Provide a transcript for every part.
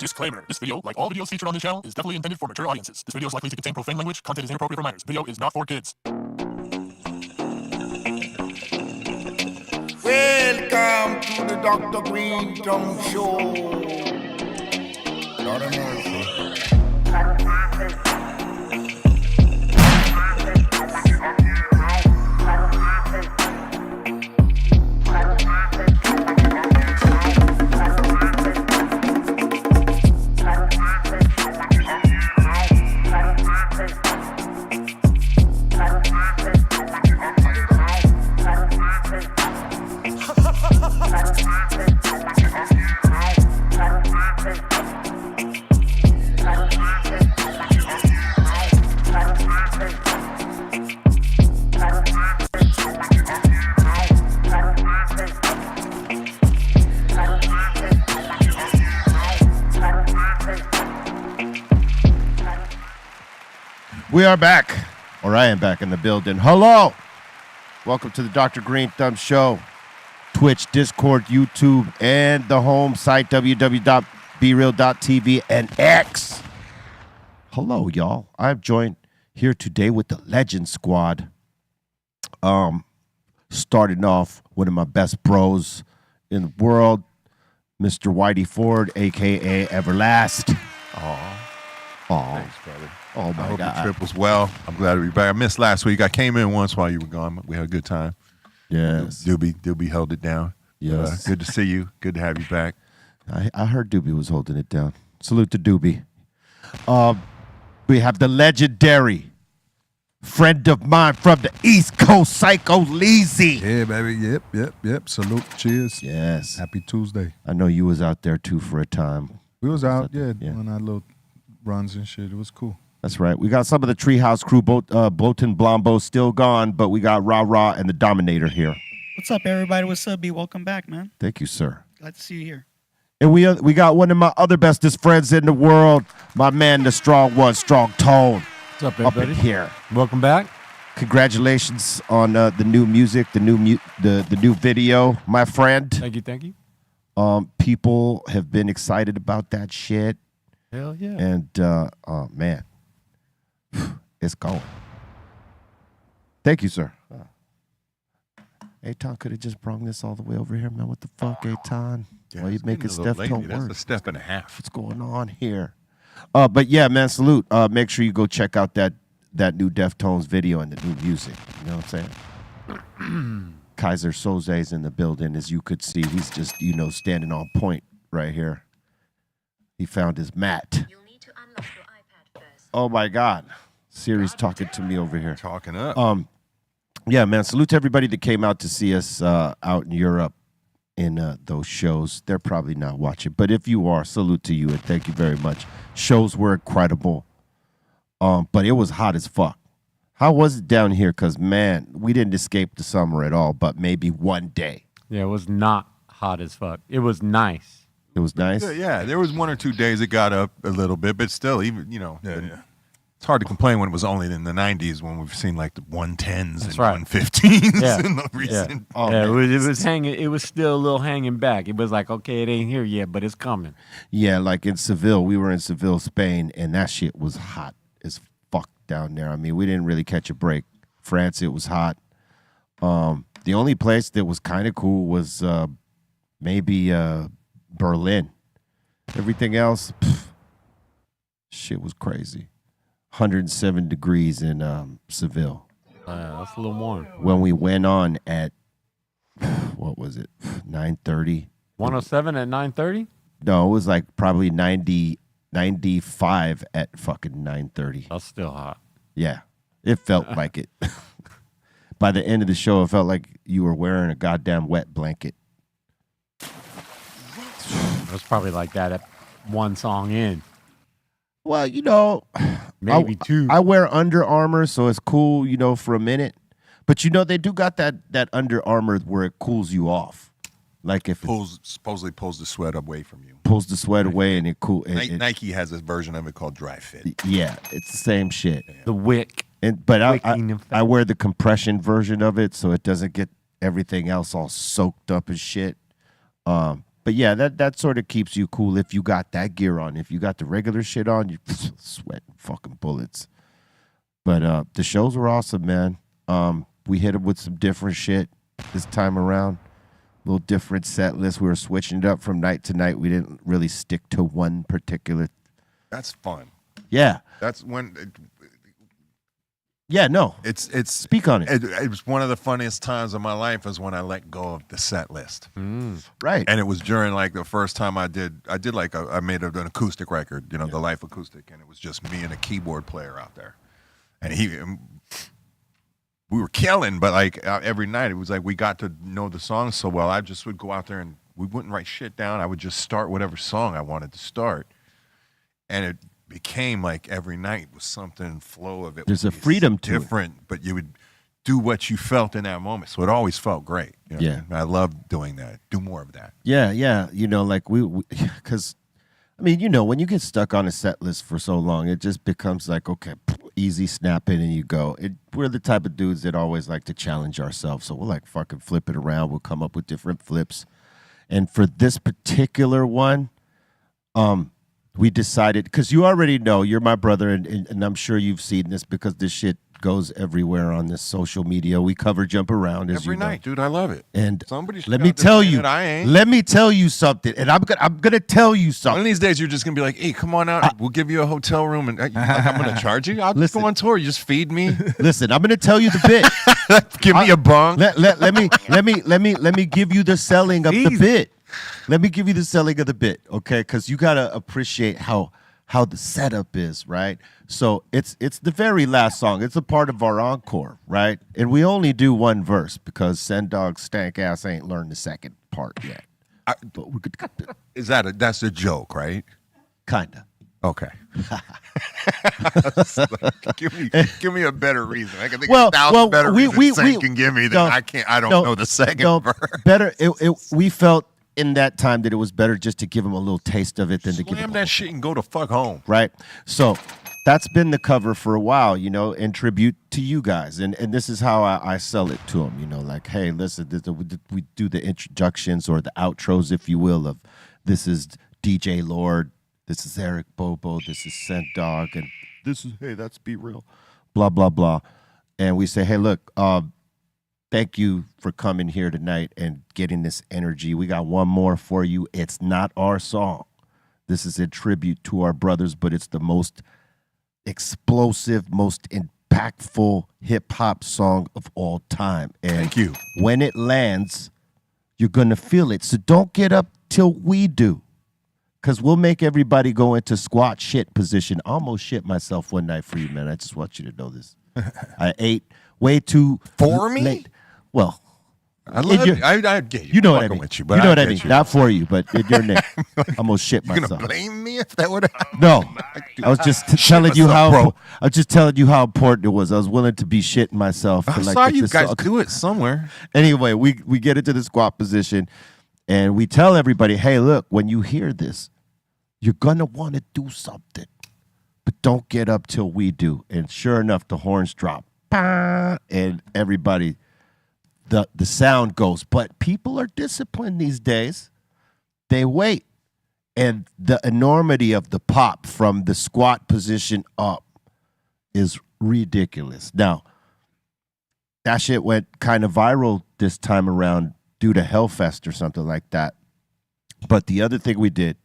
Disclaimer. This video, like all videos featured on this channel, is definitely intended for mature audiences. This video is likely to contain profane language. Content is inappropriate for minors. Video is not for kids. Welcome to the Dr. Greenthumb Show. Lord of mercy. We are back, or I am back in the building. Hello! Welcome to the Dr. Greenthumb Show. Twitch, Discord, YouTube, and the home site, www.BREALTV and X. Hello, y'all. I'm joined here today with the Legend Squad. Starting off, one of my best bros in the world, Mr. Whitey Ford, a.k.a. Everlast. Thanks, brother. Oh, my I hope God. your trip was well. I'm glad to be back. I missed last week. I came in once while you were gone. We had a good time. Yes. Doobie held it down. Yes. Good to see you. Good to have you back. I heard Doobie was holding it down. Salute to Doobie. We have the legendary friend of mine from the East Coast, Psycho Leezy. Yeah, baby. Yep. Salute. Cheers. Yes. Happy Tuesday. I know you was out there, too, for a time. We was out, Yeah. doing our little runs and shit. It was cool. That's right. We got some of the Treehouse crew, Bloatin' Blombo still gone, but we got Ra Ra and the Dominator here. What's up, everybody? What's up, B? Welcome back, man. Thank you, sir. Glad to see you here. And we got one of my other bestest friends in the world, my man, the Strong One, Strong Tone. What's up, Up everybody? in here. Welcome back. Congratulations on the new music, the new video, my friend. Thank you. People have been excited about that shit, Hell yeah. and oh man, it's going. Thank you, sir. Aton could have just brought this all the way over here, man. What the fuck, Aton? Why you making stuff don't That's work? a step and a half. What's going on here? But yeah, man, salute. Make sure you go check out that new Deftones video and the new music. You know what I'm saying? Kaiser Soze's in the building, as you could see. He's just, standing on point right here. He found his mat. You'll need to unlock your iPad first. Oh my God. Siri's talking to me over here. Talking up. Yeah, man, salute to everybody that came out to see us out in Europe in those shows. They're probably not watching, but if you are, salute to you and thank you very much. Shows were incredible, but it was hot as fuck. How was it down here? Because, man, we didn't escape the summer at all, but maybe one day. Yeah, it was not hot as fuck. It was nice. It was nice? Yeah, there was 1 or 2 days it got up a little bit, but still, even, it's hard to complain when it was only in the 90s when we've seen like the 110s That's and right. 115s Yeah. in the recent. Oh, yeah, man. it was hanging. It was still a little hanging back. It was like, okay, it ain't here yet, but it's coming. Yeah, like in Seville. We were in Seville, Spain, and that shit was hot as fuck down there. I mean, we didn't really catch a break. France, it was hot. The only place that was kind of cool was maybe Berlin. Everything else, shit was crazy. 107 degrees in Seville. That's a little warm. When we went on at, what was it, 9:30? 107 at 9:30. No, it was like probably 90, 95 at fucking 9:30. That's still hot. Yeah, it felt like it. By the end of the show, it felt like you were wearing a goddamn wet blanket. It was probably like that at one song in. Well, Maybe two. I wear Under Armour, so it's cool, for a minute. But they do got that Under Armour where it cools you off. Like if it Supposedly pulls the sweat away from you. pulls the sweat away and it cool. Nike has a version of it called Dry Fit. Yeah, it's the same shit. The wick. But Wicking effect. I wear the compression version of it so it doesn't get everything else all soaked up and shit. But yeah, that sort of keeps you cool if you got that gear on. If you got the regular shit on, you sweating fucking bullets. But the shows were awesome, man. We hit them with some different shit this time around. A little different set list. We were switching it up from night to night. We didn't really stick to one particular. That's fun. Yeah. That's when. Yeah, no. It's Speak on it. It was one of the funniest times of my life is when I let go of the set list. Right. And it was during like the first time I made an acoustic record, you know, the Life Acoustic, and it was just me and a keyboard player out there. And we were killing, but like every night it was like we got to know the songs so well. I just would go out there and we wouldn't write shit down. I would just start whatever song I wanted to start. And it became like every night was something flow of it. There's a freedom to it. Different, but you would do what you felt in that moment. So it always felt great. You know Yeah. what I mean? I love doing that. Do more of that. Yeah, yeah. You know, like because, I mean, you know, when you get stuck on a set list for so long, it just becomes like, okay, easy, snap in and you go. We're the type of dudes that always like to challenge ourselves. So we'll like fucking flip it around. We'll come up with different flips. And for this particular one, we decided, because you already know, you're my brother, and I'm sure you've seen this because this shit goes everywhere on this social media. We cover Jump Around as Every you know. night, dude. I love it. And Somebody's let got me to tell say you, that I ain't. let me tell you something, and I'm gonna tell you One something. of these days, you're just gonna be like, "Hey, come on out. We'll give you a hotel room, and like, I'm gonna charge you. I'll just Listen. go on tour. You just feed me, Listen, I'm gonna tell you the bit. give me a bong." Let me give you the selling of the bit. Let me give you the selling of the bit, okay? Because you gotta appreciate how the setup is, right? So it's the very last song. It's a part of our encore, right? And we only do one verse because Send Dog Stank Ass ain't learned the second part yet. But we could That's a joke, right? kinda. Okay. give me a better reason. I can think Well, of 1,000 well, better we- reasons we- Saint we- can give me that no, I can't. I don't no, know the second no, verse. better. We felt in that time that it was better just to give him a little taste of it than to give Slam him that shit and go to fuck home. right? So that's been the cover for a while, you know, in tribute to you guys. And this is how I sell it to them, you know, like, hey, listen, we do the introductions or the outros, if you will, of this is DJ Lord, this is Eric Bobo, this is Scent Dog, and this is, hey, that's Be Real, blah, blah, blah. And we say, hey, look, thank you for coming here tonight and getting this energy. We got one more for you. It's not our song. This is a tribute to our brothers, but it's the most explosive, most impactful hip hop song of all time. And Thank you. when it lands, you're going to feel it. So don't get up till we do. Because we'll make everybody go into squat shit position. I almost shit myself one night for you, man. I just want you to know this. I ate way too For me? late. Well, I love your- you. I get you. you know I'm what I fucking mean. with you, but You know what I get mean. you. Not for you, but in your name. I almost shit You myself. gonna blame me if that would happen? No, I was just telling you myself, how. bro. I was just telling you how important it was. I was willing to be shitting myself. I to, like, saw get you this guys song. do it somewhere. Anyway, we get into the squat position, and we tell everybody, hey, look, when you hear this, you're gonna want to do something, but don't get up till we do. And sure enough, the horns drop, bah, and everybody, the sound goes. But people are disciplined these days. They wait. And the enormity of the pop from the squat position up is ridiculous. Now, that shit went kind of viral this time around due to Hellfest or something like that. But the other thing we did,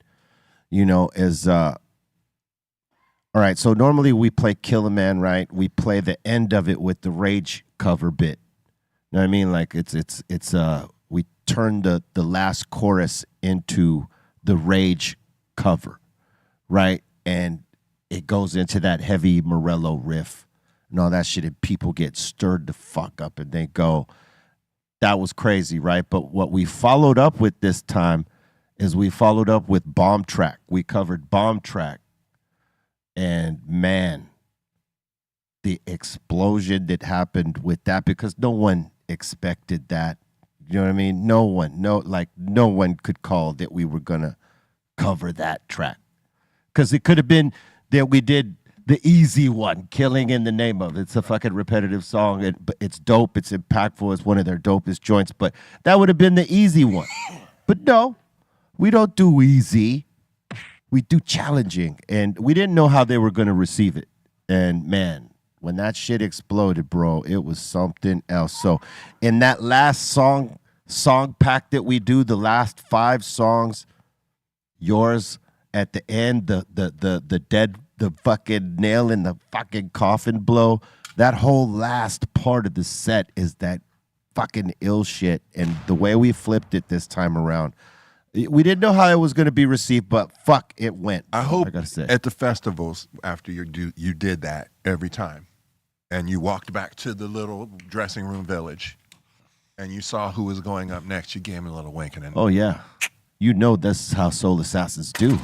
you know, is all right, so normally we play Kill a Man, right? We play the end of it with the Rage cover bit. You know what I mean? Like it's we turn the last chorus into the Rage cover, right? And it goes into that heavy Morello riff and all that shit, and people get stirred the fuck up and they go, that was crazy, right? But what we followed up with this time is we followed up with Bomb Track. We covered Bomb Track, and man, the explosion that happened with that, because no one expected that. You know what I mean? No one could call that we were gonna cover that track, because it could have been that we did the easy one, Killing in the Name of. It's a fucking repetitive song, but it's dope. It's impactful. It's one of their dopest joints. But that would have been the easy one. But no, We don't do easy. We do challenging. And we didn't know how they were going to receive it. And man, when that shit exploded, bro, it was something else. So in that last song pack that we do, the last 5 songs, yours at the end, the fucking nail in the fucking coffin blow, that whole last part of the set is that fucking ill shit. And the way we flipped it this time around, we didn't know how it was going to be received, but fuck, it went. I hope I gotta say. at the festivals after you did that every time, and you walked back to the little dressing room village, and you saw who was going up next. You gave me a little wink, and then Oh yeah, you know that's how Soul Assassins do.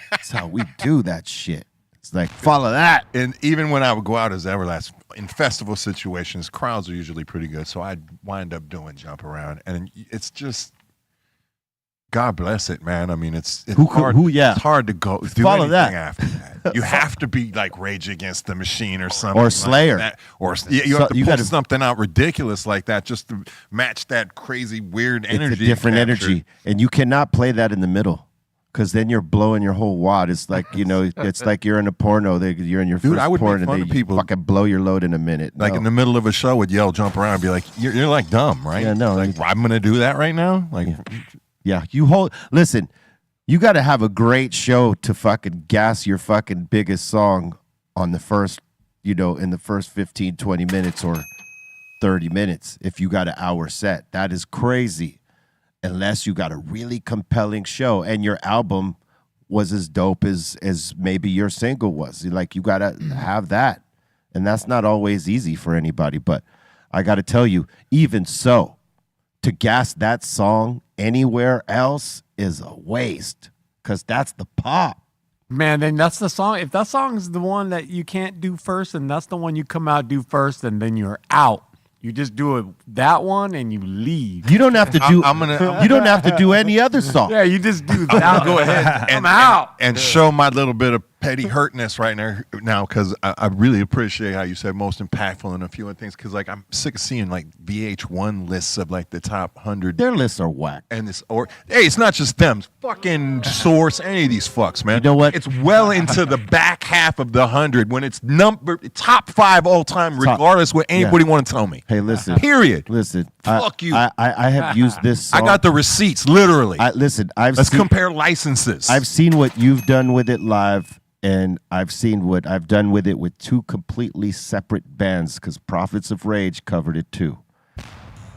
That's how we do that shit. It's like follow that. And even when I would go out as Everlast in festival situations, crowds are usually pretty good, so I'd wind up doing Jump Around, and it's just. God bless it, man. I mean, it's hard. It's hard to go do Follow anything that. after that. You have to be like Rage Against the Machine or something, Or like Slayer. that. Or you have to you pull gotta- something out ridiculous like that just to match that crazy weird energy. It's a different captured. energy, and you cannot play that in the middle, because then you're blowing your whole wad. It's like it's like you're in a porno. You're in your Dude, first I would porn, make fun and of they people- fucking blow your load in a minute. Like No. in the middle of a show, would yell, "Jump Around," and be like, "You're like dumb, right?" Yeah, no, Like, I'm gonna do that right now. Like, Yeah, listen, you got to have a great show to fucking gas your fucking biggest song on the first, in the first 15, 20 minutes or 30 minutes if you got an hour set. That is crazy. Unless you got a really compelling show and your album was as dope as maybe your single was. Like, you got to have that. And that's not always easy for anybody, but I got to tell you, even so, to gas that song anywhere else is a waste, because that's the pop. Man, then that's the song. If that song is the one that you can't do first, and that's the one you come out do first, and then you're out. You just do it that one and you leave. You don't have to do. I'm gonna- you don't have to do any other song. Yeah, you just do that. I'll go ahead I'm out. and show my little bit of petty hurtness right now, because I really appreciate how you said most impactful and a few other things, because like I'm sick of seeing like VH1 lists of like the top 100 Their lists are whack. and this, or hey, it's not just them, it's fucking Source, any of these fucks, man. You know what? It's well into the back half of the 100 when it's top 5 all time, regardless what anybody want to tell me. Hey, listen. Period. Listen. Fuck you. I have used this I song. got the receipts, literally. Listen. Let's compare licenses. I've seen what you've done with it live, and I've seen what I've done with it with 2 completely separate bands, because Prophets of Rage covered it too.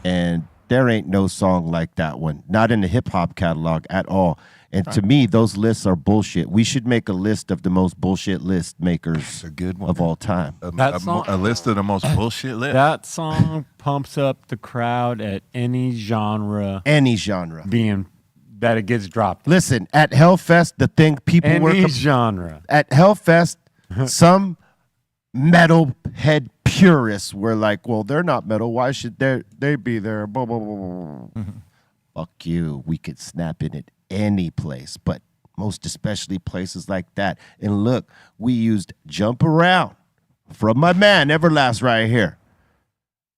And there ain't no song like that one, not in the hip hop catalog at all. And to me, those lists are bullshit. We should make a list of the most bullshit list makers a good one, of all time. a list of the most bullshit lists. That song pumps up the crowd at any genre Any genre. being that it gets dropped. Listen, at Hellfest, the thing people were Any genre. at Hellfest, some metal head purists were like, well, they're not metal. Why should they be there? Blah, blah, blah, blah. Fuck you. We could snap in at any place, but most especially places like that. And look, we used Jump Around from my man Everlast right here.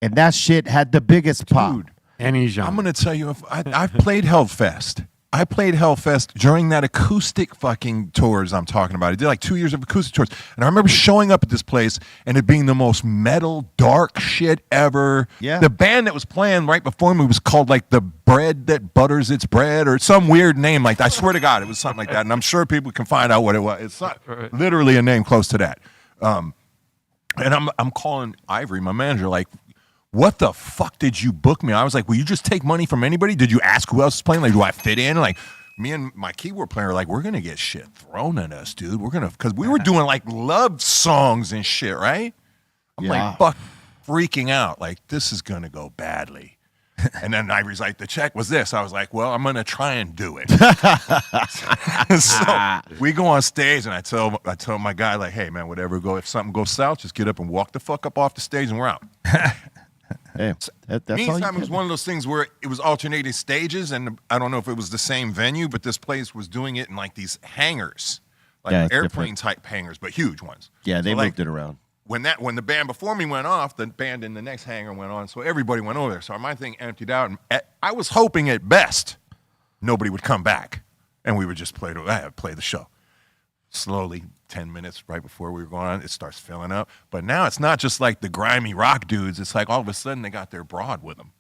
And that shit had the biggest pop. Dude, Any genre. I'm going to tell you, I've played Hellfest. I played Hellfest during that acoustic fucking tours I'm talking about. I did like 2 years of acoustic tours. And I remember showing up at this place and it being the most metal, dark shit ever. Yeah. The band that was playing right before me was called like The Bread That Butters Its Bread or some weird name like that. I swear to God, it was something like that. And I'm sure people can find out what it was. It's not literally a name close to that. And I'm calling Ivory, my manager, like, what the fuck did you book me? I was like, will you just take money from anybody? Did you ask who else is playing? Like, do I fit in? Like, me and my keyboard player are like, we're going to get shit thrown at us, dude. We're going to, because we were doing like love songs and shit, right? I'm like, fuck, freaking out. Like, this is going to go badly. And then Ivory's like, the check was this. I was like, well, I'm going to try and do it. So we go on stage and I tell my guy, like, hey, man, whatever, if something goes south, just get up and walk the fuck up off the stage and we're out. Hey, that's all you Meantime, it was can one of those things where it was alternating stages, and I don't know if it was the same venue, but this place was doing it in like these hangars, like Yeah, it's airplane type hangars, but huge ones. Yeah, they So, like, moved it around. when the band before me went off, the band in the next hangar went on, so everybody went over there. So my thing emptied out, and I was hoping at best nobody would come back, and we would just play the show. Slowly, 10 minutes right before we were going on, it starts filling up. But now it's not just like the grimy rock dudes. It's like all of a sudden they got their broad with them.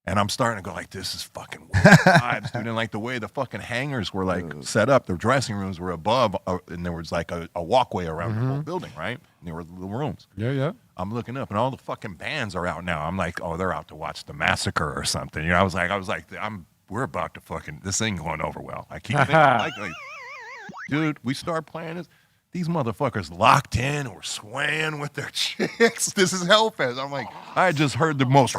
And I'm starting to go like, this is fucking weird vibes, dude. And like the way the fucking hangars were like set up, the dressing rooms were above, and there was like a walkway around the whole building, right? And there were little rooms. Yeah. I'm looking up, and all the fucking bands are out now. I'm like, oh, they're out to watch the massacre or something. You know, I was like, we're about to fucking, this ain't going over well. I keep thinking, like, dude, we start playing this. These motherfuckers locked in or swaying with their chicks. This is Hellfest. I'm like, I just heard the most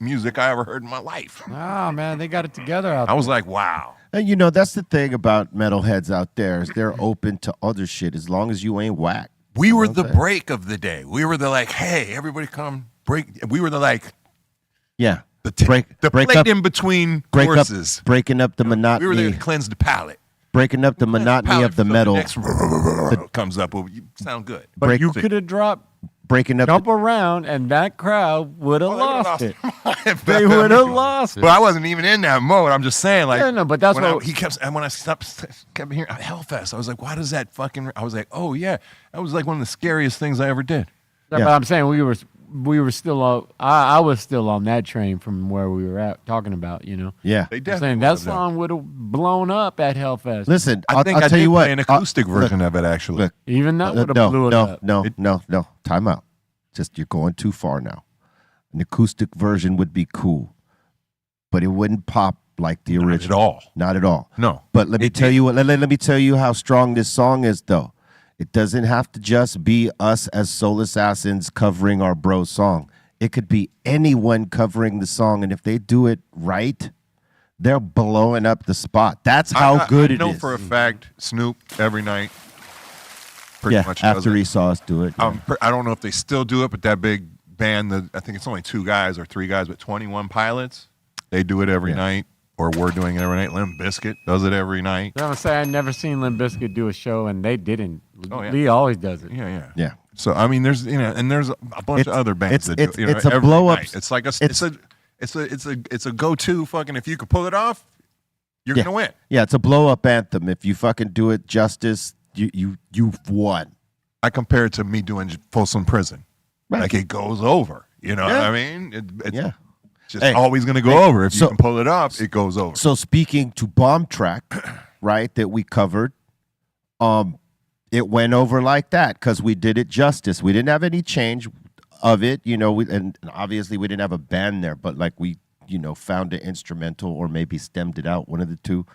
music I ever heard in my life. Oh, man, they got it together out I was like, wow. And you know, that's the thing about metalheads out there is they're open to other shit as long as you ain't whack. We were the break of the day. We were the like, hey, everybody come break. We were the like, Yeah. the break plate up in between courses. Breaking up the We were there monotony, to cleanse the palate. breaking up the monotony of the metal, Next comes up. Well, you sound good. But break- you could have dropped, breaking up. jump around, and that crowd would have Oh, they would've lost it. it. They would have lost it. But I wasn't even in that mode. I'm just saying, like, Yeah, no, but that's when what- he kept. And when I kept hearing Hellfest, I was like, why does that fucking? I was like, oh yeah, that was like one of the scariest things I ever did. Yeah, Yeah. but I'm saying we were still on. I was still on that train from where we were at talking about. You know, Yeah. They I'm definitely saying that would've done. song would have blown up at Hellfest. Listen, I I'll think I tell did you what. play an acoustic version of it actually. look, Even that would have no, blew it no, up. no. Time out. Just you're going too far now. An acoustic version would be cool, but it wouldn't pop like the Not original. at all. Not at all. No. But let me tell you what. Let me tell you how strong this song is, though. It doesn't have to just be us as Soul Assassins covering our bro song. It could be anyone covering the song, and if they do it right, they're blowing up the spot. That's how good I it know is. for a fact, Snoop every night. Pretty Yeah, much does after it. he saw us do it. yeah. I don't know if they still do it, but that big band, I think it's only 2 guys or 3 guys, but 21 Pilots, they do it every Yeah. night, or we're doing it every night. Limp Bizkit does it every night. I'm gonna say I never seen Limp Bizkit do a show, and they didn't. Oh, yeah. Lee always does it. Yeah. Yeah. So I mean, there's and there's a bunch of other bands that do it, it's a every blow-up. night. It's like it's a go-to fucking. If you could pull it off, you're Yeah. gonna win. Yeah, it's a blow up anthem. If you fucking do it justice, you've won. I compare it to me doing Folsom Prison. Right. Like it goes over. You know what Yeah. I mean? It's Yeah. just Hey. always gonna go over. If So- you can pull it off, it goes over. So speaking to Bomb Track, right, that we covered, it went over like that because we did it justice. We didn't have any change of it, you know, and obviously we didn't have a band there, but like we, you know, found an instrumental or maybe stemmed it out, one of the two,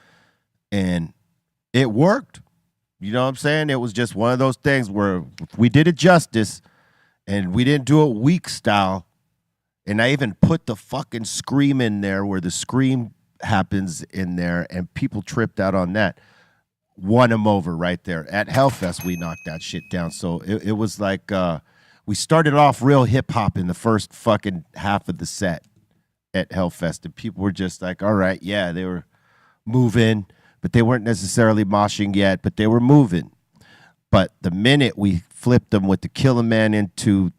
and it worked. You know what I'm saying? It was just one of those things where we did it justice and we didn't do it weak style. And I even put the fucking scream in there where the scream happens in there and people tripped out on that. Won them over right there. At Hellfest, we knocked that shit down. So it was like we started off real hip hop in the first fucking half of the set at Hellfest. And people were just like, all right, yeah, they were moving, but they weren't necessarily moshing yet, but they were moving. But the minute we flipped them with the Killer Man into,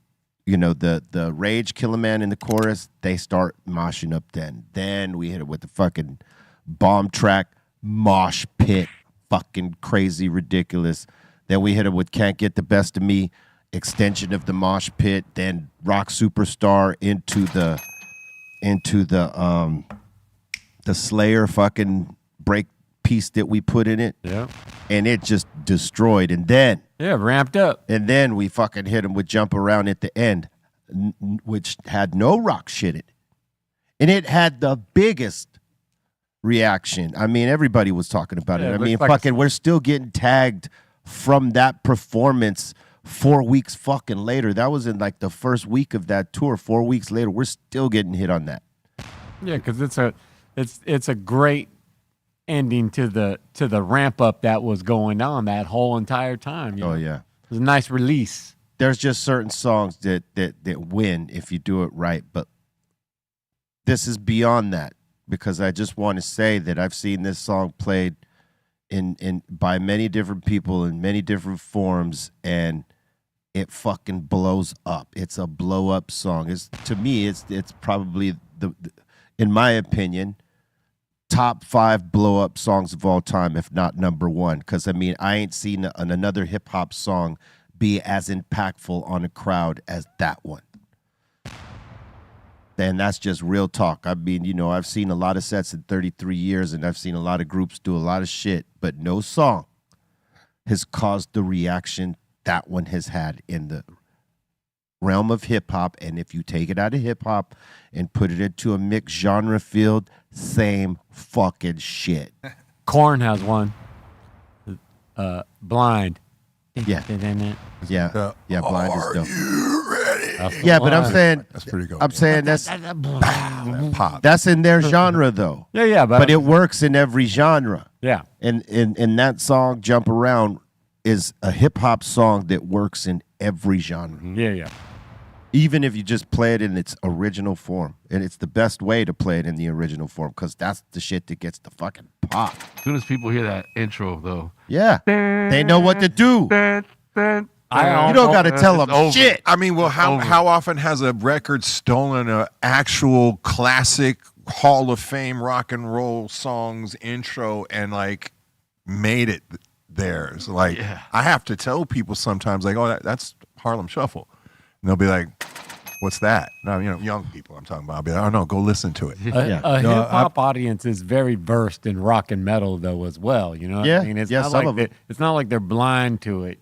you know, the Rage Killer Man in the chorus, they start moshing up then. Then we hit it with the fucking Bomb Track mosh pit. Fucking crazy, ridiculous. Then we hit it with Can't Get the Best of Me, extension of the mosh pit, then Rock Superstar into the Slayer fucking break piece that we put in it. Yeah. And it just destroyed. And then Ramped up. we fucking hit him with Jump Around at the end, which had no rock shit in it. And it had the biggest reaction. I mean, everybody was talking about Yeah, it. I it mean, looks like fucking, we're still getting tagged from that performance 4 weeks fucking later. That was in like the first week of that tour. 4 weeks later, we're still getting hit on that. Yeah, because it's a great ending to the ramp up that was going on that whole entire time. you know? Oh, yeah. It was a nice release. There's just certain songs that win if you do it right. But this is beyond that, because I just want to say that I've seen this song played in by many different people in many different forms, and it fucking blows up. It's a blow up song. To me, it's probably in my opinion, top 5 blow up songs of all time, if not number 1. Because I mean, I ain't seen another hip hop song be as impactful on a crowd as that one. And that's just real talk. I mean, you know, I've seen a lot of sets in 33 years, and I've seen a lot of groups do a lot of shit, but no song has caused the reaction that one has had in the realm of hip hop. And if you take it out of hip hop and put it into a mixed genre field, same fucking shit. Korn has one. Blind. Yeah. Yeah. Yeah, Blind is dope. That's Yeah, but I'm Blind. saying That's pretty good. I'm saying that's Pop. that's in their genre though. Yeah, But it works in every genre. yeah. And that song, Jump Around, is a hip hop song that works in every genre. Yeah. Even if you just play it in its original form. And it's the best way to play it in the original form, because that's the shit that gets the fucking pop. As soon as people hear that intro, though, Yeah. They know what to do. You don't got to tell them over. shit. I mean, well, how often has a record stolen an actual classic Hall of Fame rock and roll songs intro and like made it theirs? Like, I have to tell people sometimes, like, oh, that's Harlem Shuffle, and they'll be like, "What's that?" Now, you know, young people I'm talking about. I'll be like, "Oh no, go listen to it." A hip hop audience is very versed in rock and metal though as well. You know what Yeah, I mean? It's yeah, not some like of them. it's not like they're blind to it.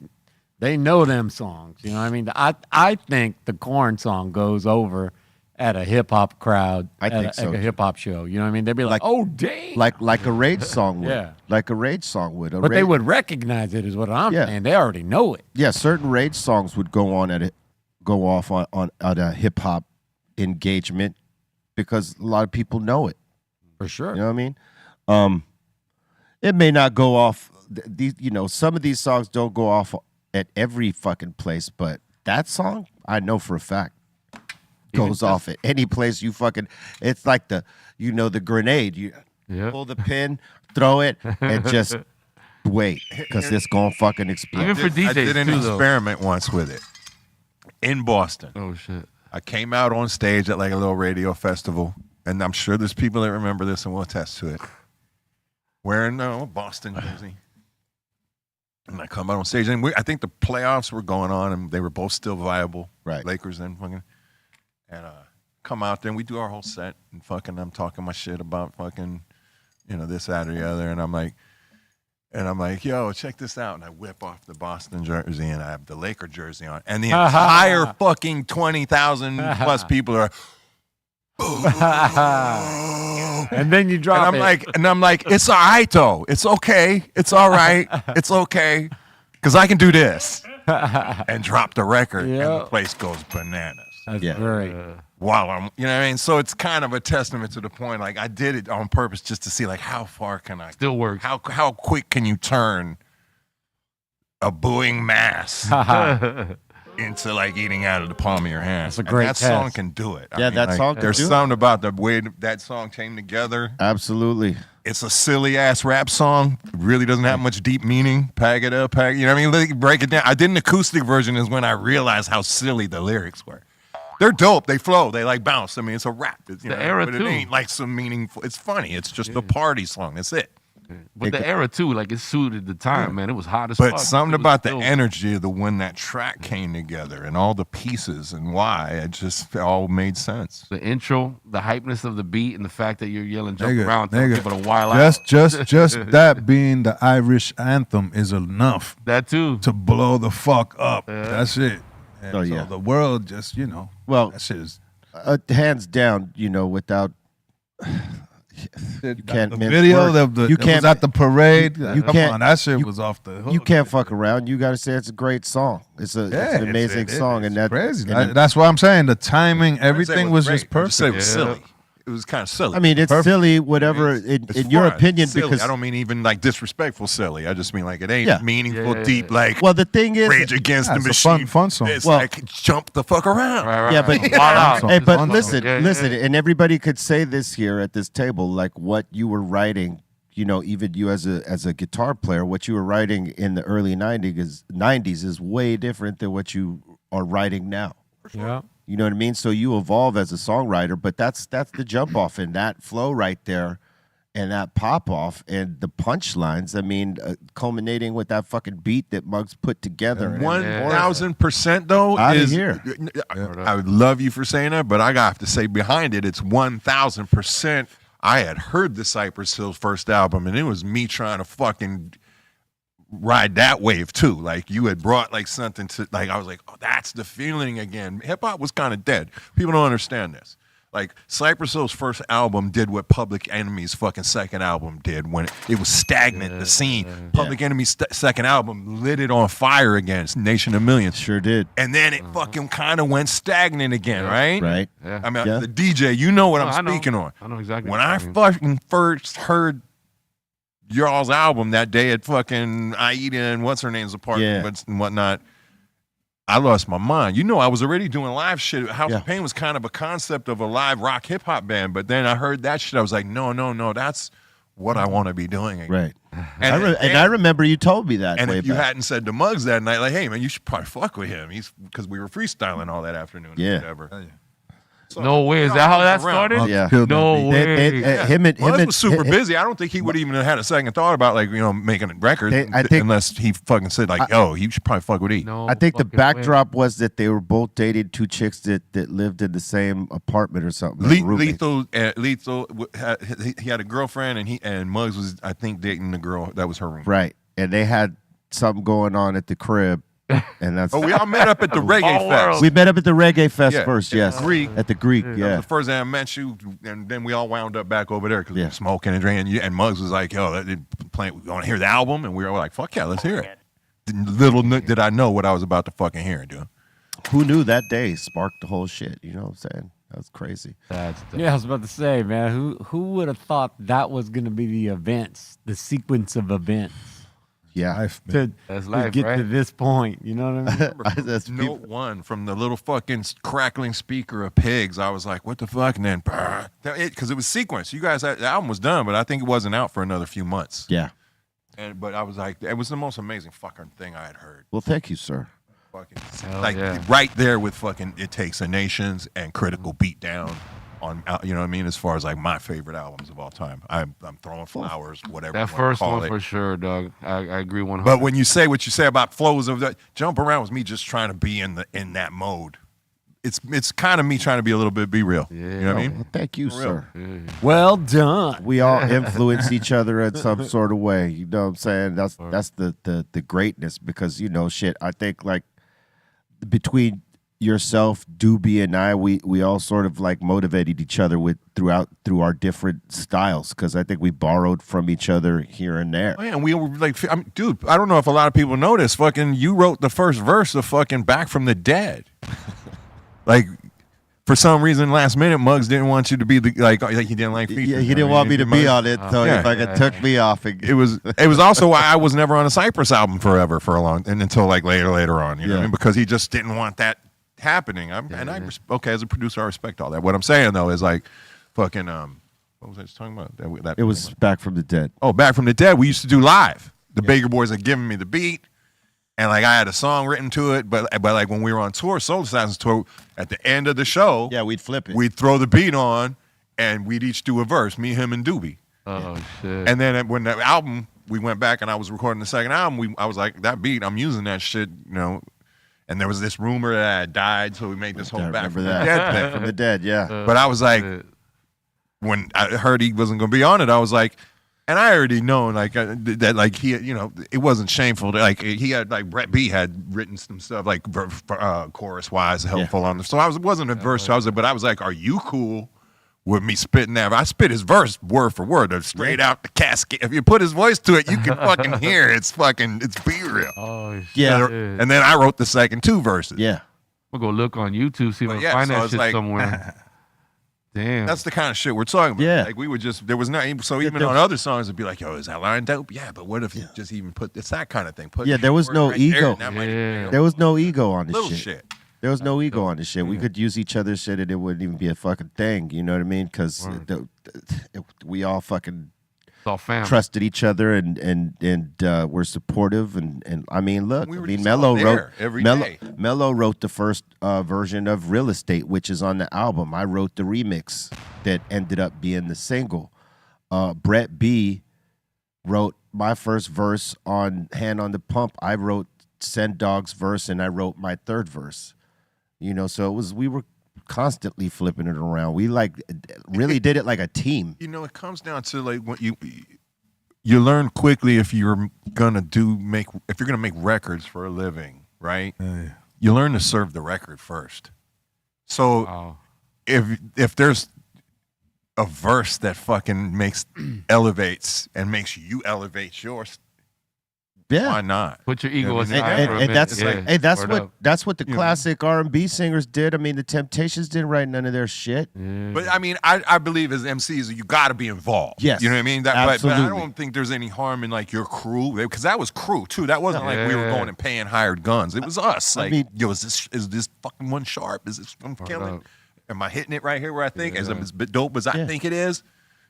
They know them songs. You know what I mean? I think the Korn song goes over at a hip hop crowd. I think so, At a too. hip hop show. You know what I mean? They'd be like, "Oh, damn!" Like a Rage song would. Yeah. Like a Rage song would. But they would recognize it, is what I'm Yeah. saying. They already know it. Yeah, certain Rage songs would go off on at a hip hop engagement because a lot of people know it. For sure. You know what I mean? It may not go off. These, you know, some of these songs don't go off at every fucking place, but that song, I know for a fact, goes off at any place you fucking. It's like the grenade. You pull the pin, throw it, and just wait, because it's gonna fucking explode. Even for I DJs did an too, though. experiment once with it in Boston. Oh shit! I came out on stage at like a little radio festival, and I'm sure there's people that remember this and will attest to it. Wearing a Boston jersey. And I come out on stage, and I think the playoffs were going on, and they were both still viable. Right. Lakers and fucking. And come out there, and we do our whole set, and fucking I'm talking my shit about fucking, this, that, or the other, and I'm like, yo, check this out. And I whip off the Boston jersey, and I have the Laker jersey on. And the entire fucking 20,000 plus people are, And then you drop and it. I'm like, it's all right, though. It's okay. It's all right. It's okay. Because I can do this. And drop the record, and the Yeah. place goes bananas. That's Yeah. great. While I'm, you know what I mean? So it's kind of a testament to the point. Like, I did it on purpose just to see, like, how far can I Still works. How quick can you turn a booing mass into like eating out of the palm of your hand? That's a great And that song test. can do it. Yeah, that song can There's do it. something about the way that song came together. Absolutely. It's a silly ass rap song. It really doesn't have much deep meaning. Pag it up, pag. You know what I mean? Like, break it down. I did an acoustic version. Is when I realized how silly the lyrics were. They're dope. They flow. They like bounce. I mean, it's a rap. It's, The era, but too. It ain't like some meaningful. It's funny. It's just a party song. That's it. But the era too, like it suited the time, man. It was hot as But fuck. something It was about the still- energy of when that track came together and all the pieces and why it just all made sense. the intro, the hypeness of the beat, and the fact that you're yelling "jump Nigga, around," telling nigga, people to wild out. just that being the Irish anthem is enough That too. to blow the fuck up. That's it. And Oh, so yeah. the world just, Well, that shit is. hands down, without you can't The mince video words. of the You that can't- was at the parade. you Come can't- on, that shit you- was off the hook. You can't fuck around. You got to say it's a great song. It's an amazing song, and that crazy. and That's what I'm saying. The timing, everything was just great. I just said perfect. it was silly. It was kind of silly. I mean, it's Perfect. silly, whatever. It's In your fun. opinion, Silly. because I don't mean even like disrespectful silly. I just mean like it ain't Yeah. meaningful, Yeah. deep, like well, the thing is, Rage Against Yeah, the it's a Machine. fun song. It's Well- like jump the fuck around. Right, yeah, but Wild out. song. hey, It's but fun listen, song. Yeah, listen, yeah. and everybody could say this here at this table, like what you were writing. Even you as a guitar player, what you were writing in the early '90s is way different than what you are writing now. Yeah. You know what I mean? So you evolve as a songwriter, but that's the jump off, and that flow right there and that pop off and the punchlines. I mean, culminating with that fucking beat that Muggs put together. 1,000% though Outta is here. I would love you for saying that, but I have to say behind it, it's 1,000%. I had heard the Cypress Hill's first album, and it was me trying to fucking ride that wave too. Like you had brought like something to like I was like, oh, that's the feeling again. Hip hop was kind of dead. People don't understand this. Like Cypress Hill's first album did what Public Enemy's fucking second album did when it was stagnant. The scene. Public Enemy's second album lit it on fire again. It's Nation of Millions. Sure did. And then it fucking kind of went stagnant again, right? Right. Yeah. I mean, the DJ, you know what I'm speaking on. I know exactly. When what I you mean. fucking first heard y'all's album that day at fucking Aida and what's her name's apartment and whatnot, I lost my mind. You know, I was already doing live shit. House of Pain was kind of a concept of a live rock hip hop band, but then I heard that shit. I was like, no, that's what I want to be doing again. Right. And I remember you told me that. And way if you back. hadn't said to Muggs that night, like, hey man, you should probably fuck with him. He's because we were freestyling all that afternoon. Yeah. Or whatever. So, No way. Is that how that started? Yeah. No way. Muggs was super busy. I don't think he would even have had a second thought about like making a record. I think unless he fucking said like, yo, you should probably fuck with E. No I think the fucking way. backdrop was that they were both dating two chicks that lived in the same apartment or something. like roommates. Lethal he had a girlfriend and Muggs was I think dating the girl that was her roommate. Right. And they had something going on at the crib. And that's we all met up at the Reggae Fest. We met up at the Reggae Fest Yeah, first, at yes. Greek. At the Greek, That yeah. was the first day I met you, and then we all wound up back over there because we were smoking and drinking. And Muggs was like, "Yo, we want to hear the album?" And we were all like, "Fuck yeah, let's hear it." Little did I know what I was about to fucking hear, dude. Who knew that day sparked the whole shit? You know what I'm saying? That was crazy. Yeah, I was about to say, man, who would have thought that was going to be the events, the sequence of events? Yeah. To life, get right? to this point, you know what I mean? That's Note one from the little fucking crackling speaker of Pigs. I was like, what the fuck? And then, because it was sequenced. You guys, the album was done, but I think it wasn't out for another few months. Yeah. But I was like, it was the most amazing fucking thing I had heard. Well, thank you, sir. Fucking, like right there with fucking It Takes a Nations and Critical Beatdown. On, you know what I mean, as far as like my favorite albums of all time, I'm throwing flowers, whatever. That you wanna first call one it. for sure, dog. I agree 100. But when you say what you say about flows of that, Jump Around was me just trying to be in that mode. It's kind of me trying to be a little bit be real. You know what I mean? Well, thank you, sir. Well done. We all influence each other in some sort of way. You know what I'm saying? That's the greatness because shit. I think like between yourself, Doobie, and I, we all sort of like motivated each other through our different styles because I think we borrowed from each other here and there. Oh, yeah, and we were like, dude, I don't know if a lot of people know this. Fucking, you wrote the first verse of fucking Back from the Dead. Like, for some reason, last minute, Muggs didn't want you to be like he didn't like features. Yeah, he didn't want me to be on it, so Yeah. if I could took me off. It was also why I was never on a Cypress album for a long and until like later on. You know what I mean? Because he just didn't want that happening. Okay, as a producer, I respect all that. What I'm saying though is like, fucking, what was I just talking about? That It was Back from the Dead. Oh, Back from the Dead. We used to do live. The Baker Boys had given me the beat, and like I had a song written to it. But like when we were on tour, Soul Assassins tour, at the end of the show, we'd flip it. We'd throw the beat on, and we'd each do a verse. Me, him, and Doobie. Oh shit! And then when the album, we went back, and I was recording the second album. I was like, that beat, I'm using that shit, And there was this rumor that I had died, so we made this whole Back from the Dead thing. From the Dead, yeah. But I was like, when I heard he wasn't going to be on it, I was like, and I already know like that, like he, it wasn't shameful. Like he had, like Brett B had written some stuff like chorus wise helpful on the. So I wasn't adverse. So but I was like, are you cool with me spitting that? I spit his verse word for word, straight out the casket. If you put his voice to it, you can fucking hear it. It's Be Real. Oh shit! Yeah. And then I wrote the second two verses. Yeah. I'm gonna go look on YouTube, see if I can find that shit somewhere. Damn. That's the kind of shit we're talking about. Yeah. Like we would just, there was not, so even on other songs, it'd be like, yo, is that line dope? Yeah, but what if you just even put, it's that kind of thing. Put There was no right ego. there, and that might even be There was no ego on this little shit. shit. There was no ego on this shit. We could use each other's shit and it wouldn't even be a fucking thing. You know what I mean? Because we all fucking It's all family. trusted each other and were supportive and I mean, look, We were I mean, just all Mello there wrote every day. Mello wrote the first version of Real Estate, which is on the album. I wrote the remix that ended up being the single. Brett B wrote my first verse on Hand on the Pump. I wrote Send Dog's verse, and I wrote my third verse. You know, so we were constantly flipping it around. We like really did it like a team. You know, it comes down to like what you learn quickly if you're gonna make records for a living, right? You learn to serve the record first. So if there's a verse that fucking elevates and makes you elevate yours, why not? Put your ego And aside for a minute. that's what the classic R&B singers did. I mean, the Temptations didn't write none of their shit. But I mean, I believe as MCs, you got to be involved. Yes, you know what I mean. absolutely. But I don't think there's any harm in like your crew, because that was crew too. That wasn't like we were going and paying hired guns. It was us. Like, yo, is this fucking one sharp? Is this one killing? Am I hitting it right here where I think? Is it as dope as I think it is?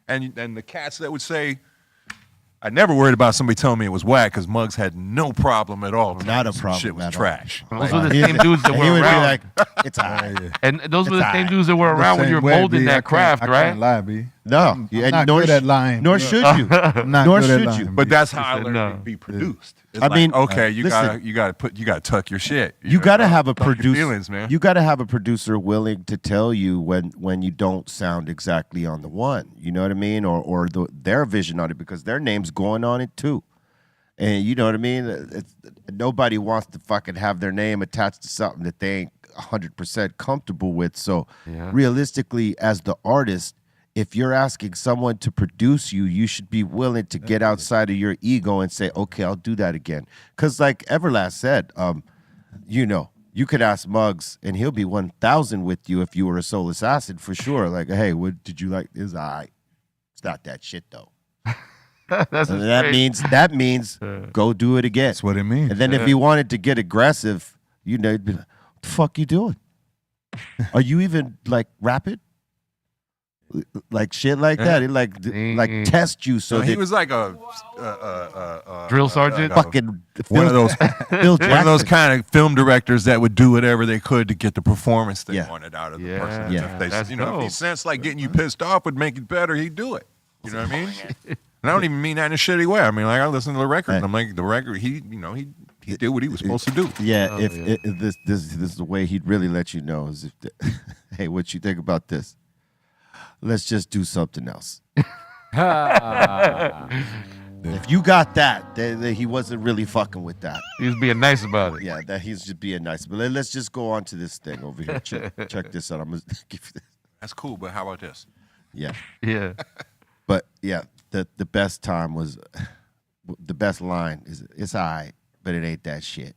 And the cats that would say, I never worried about somebody telling me it was whack, because Muggs had no problem at all. Not a problem. Shit was at all. trash. Those were the same dudes that were He would around. be like, it's all right. And those were the same dudes that were around when you were molding that craft, I right? can't lie, B. No, I'm not good at lying. Nor should you. I'm not Nor good at should lying, you. B. But that's how I learned no. to be produced. It's I like, mean, okay, you listen, gotta tuck your shit. You got to have a tuck your producer. feelings, man. You got to have a producer willing to tell you when you don't sound exactly on the one. You know what I mean, or their vision on it, because their name's going on it too. And you know what I mean. Nobody wants to fucking have their name attached to something that they ain't 100% comfortable with. So realistically, as the artist, if you're asking someone to produce you, you should be willing to get outside of your ego and say, okay, I'll do that again. Because like Everlast said, you know, you could ask Muggs and he'll be 1,000 with you if you were a soul assassin for sure. Like, hey, what did you like? It's all right. It's not that shit though. that means go do it again. That's what it means. And then if he wanted to get aggressive, you know, he'd be like, what the fuck you doing? Are you even like rapid? Like shit like that. He like test you so he was like a Drill sergeant? fucking one of those Phil one of those kind of film directors that would do whatever they could to get the performance they wanted out of the person. Yeah. If he sensed like getting you pissed off would make it better, he'd do it. You know what I mean? And I don't even mean that in a shitty way. I mean, like, I listen to the record, and I'm like, the record, he did what he was supposed to do. Yeah, this is the way he'd really let you know is if hey, what you think about this? Let's just do something else. If you got that, then he wasn't really fucking with that. He was being nice about it. Yeah, that he's just being nice. But let's just go on to this thing over here. Check this out. I'm gonna give you this. That's cool, but how about this? Yeah. Yeah. But yeah, the best time was the best line is it's all right, but it ain't that shit.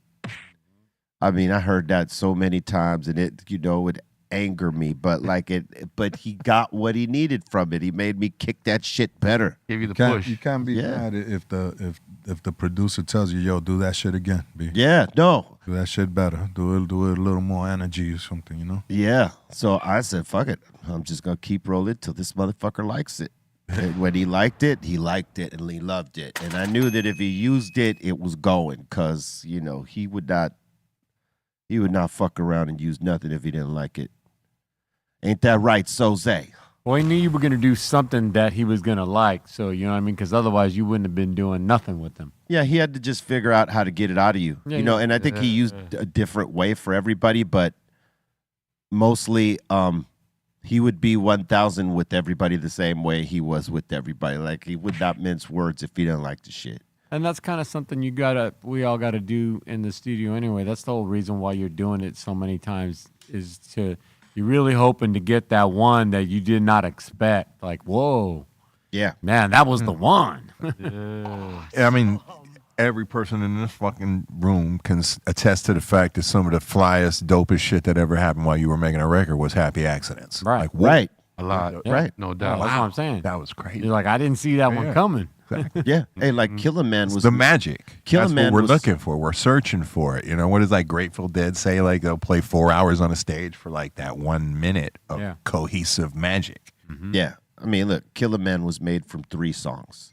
I mean, I heard that so many times and it, you know, would anger me, but but he got what he needed from it. He made me kick that shit better. Give you the You can't be mad if the producer tells you, yo, do that shit again, B. Yeah, no. Do that shit better. Do it a little more energy or something, you know? Yeah. So I said, fuck it. I'm just gonna keep rolling till this motherfucker likes it. And when he liked it and he loved it. And I knew that if he used it, it was going, because, you know, he would not fuck around and use nothing if he didn't like it. Ain't that right, Soze? Well, he knew you were going to do something that he was going to like. So, you know what I mean? Because otherwise you wouldn't have been doing nothing with him. Yeah, he had to just figure out how to get it out of you. Yeah, you know, and I think he used a different way for everybody, but mostly he would be 1,000 with everybody the same way he was with everybody. Like, he would not mince words if he didn't like the shit. And that's kind of something we all gotta do in the studio anyway. That's the whole reason why you're doing it so many times, is you're really hoping to get that one that you did not expect. Like, whoa. Yeah. Man, that was the one. I mean, every person in this fucking room can attest to the fact that some of the flyest, dopest shit that ever happened while you were making a record was happy accidents. Right. Like, whoa. Right. A lot. Yeah. Right. No That's doubt. what I'm saying. That was crazy. You're like, I didn't see that one coming. Yeah. Hey, like Killer Man was the magic. Killer That's Man what we're was- looking for. We're searching for it. You know, what does like Grateful Dead say? Like, they'll play 4 hours on a stage for like that 1 minute of cohesive magic. Mm-hmm. Yeah. I mean, look, Killer Man was made from 3 songs.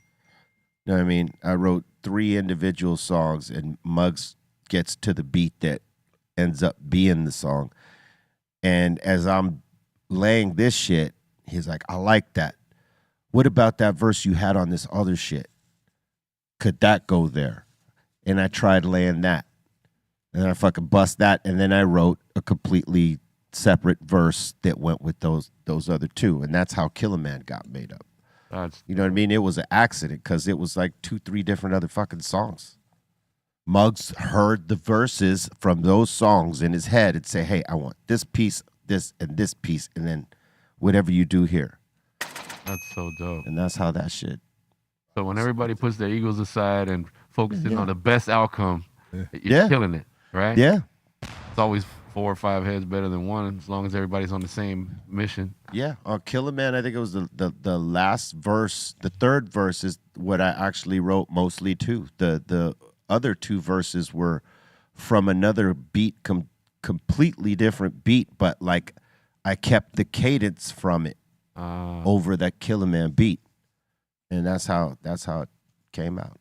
You know what I mean? I wrote 3 individual songs, and Muggs gets to the beat that ends up being the song. And as I'm laying this shit, he's like, I like that. what about that verse you had on this other shit? Could that go there? And I tried laying that. And I fucking bust that. And then I wrote a completely separate verse that went with those other two. And that's how Killer Man got made up. You know what I mean? It was an accident because it was like 2-3 different other fucking songs. Muggs heard the verses from those songs in his head and say, hey, I want this piece, this, and this piece, and then whatever you do here. That's so dope. And that's how that shit. So when everybody puts their egos aside and focuses on the best outcome, you're Yeah. killing it, right? Yeah. It's always 4 or 5 heads better than one, as long as everybody's on the same mission. Yeah. On Killer Man, I think it was the last verse. The third verse is what I actually wrote mostly too. The other 2 verses were from another beat, completely different beat, but like I kept the cadence from it over that Killer Man beat. And that's how it came out.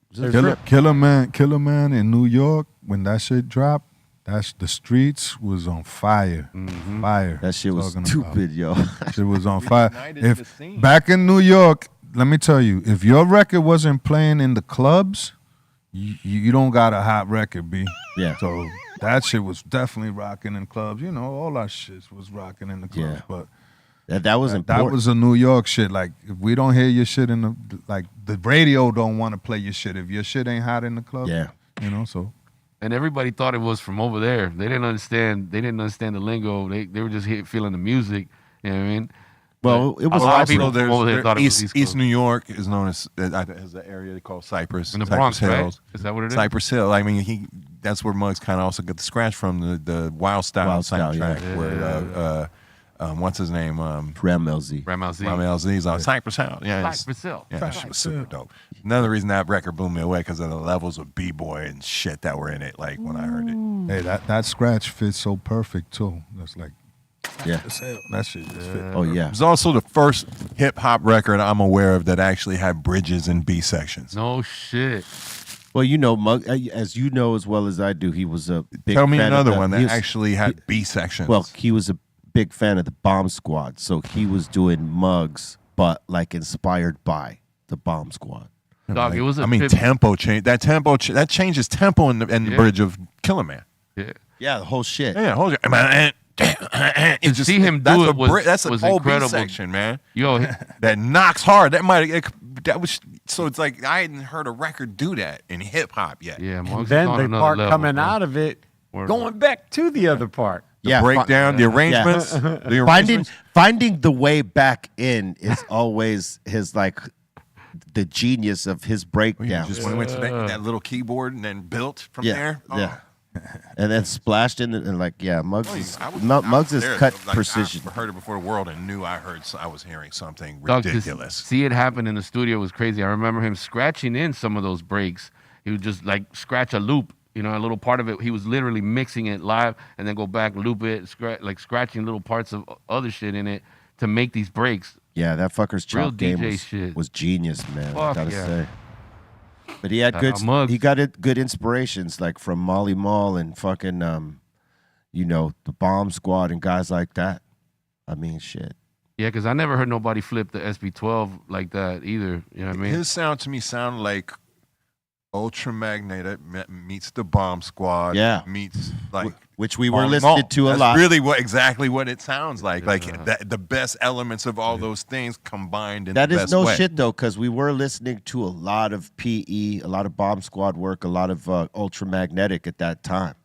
Killer Man in New York, when that shit dropped, the streets was on fire. Fire. That shit was stupid, yo. Shit was on fire. Back in New York, let me tell you, if your record wasn't playing in the clubs, you don't got a hot record, B. Yeah. So that shit was definitely rocking in clubs. You know, all our shit was rocking in the clubs. Yeah. But that was important. That was a New York shit. Like, if we don't hear your shit in the radio don't want to play your shit. If your shit ain't hot in the club, you know, so. And everybody thought it was from over there. They didn't understand the lingo. They were just feeling the music. You know what I mean? Well, it was a lot of people there's- over there thought it was East New York is known as the area they call Cypress. In the Cypress Bronx, right? Hills. Is that what it is? Cypress Hill. I mean, that's where Muggs kind of also got the scratch from the Wild Style soundtrack. Where what's his name? Ram LZ. Ram LZ. Ram LZ's on Cypress Hill. Yeah, Cypress Hill. Yeah, that shit was super dope. Another reason that record blew me away because of the levels of b-boy and shit that were in it. Like when I heard it. Hey, that scratch fits so perfect too. That's like, yeah, that shit just fit. Oh yeah. It was also the first hip hop record I'm aware of that actually had bridges and B sections. No shit. Well, you know, Mug, as you know as well as I do, he was a big Tell me fan another of one that actually had B sections. Well, he was a big fan of the Bomb Squad, so he was doing Muggs, but like inspired by the Bomb Squad. Dog, it was a tempo change. That tempo that changes tempo in the bridge of Killer Man. Yeah, the whole shit. Yeah, whole shit. To see him do it that's a was whole incredible. B section, man. Yo, that knocks hard. That was so. It's like I hadn't heard a record do that in hip hop yet. Yeah, and then the part coming out of it, going back to the other part. The breakdown, the arrangements, the arrangements. Finding the way back in is always his like the genius of his breakdown. Just went to that little keyboard and then built from there. Oh. Yeah. And then splashed in it and like, Muggs is cut precision. I heard it before the world and knew I was hearing something ridiculous. To see it happen in the studio was crazy. I remember him scratching in some of those breaks. He would just like scratch a loop, you know, a little part of it. He was literally mixing it live and then go back, loop it, scratching little parts of other shit in it to make these breaks. Yeah, that fucker's Real chop game DJ was genius, man. I gotta say. But he had good inspirations like from Molly Mall and fucking the Bomb Squad and guys like that. I mean, shit. Yeah, because I never heard nobody flip the SB12 like that either. You know what I mean? His sound to me sounded like Ultramagnetic meets the Bomb Squad. Yeah. Meets like which we were listening to a lot. That's really exactly what it sounds like. Like the best elements of all those things combined in the best way. That is no shit though, because we were listening to a lot of PE, a lot of Bomb Squad work, a lot of Ultramagnetic at that time,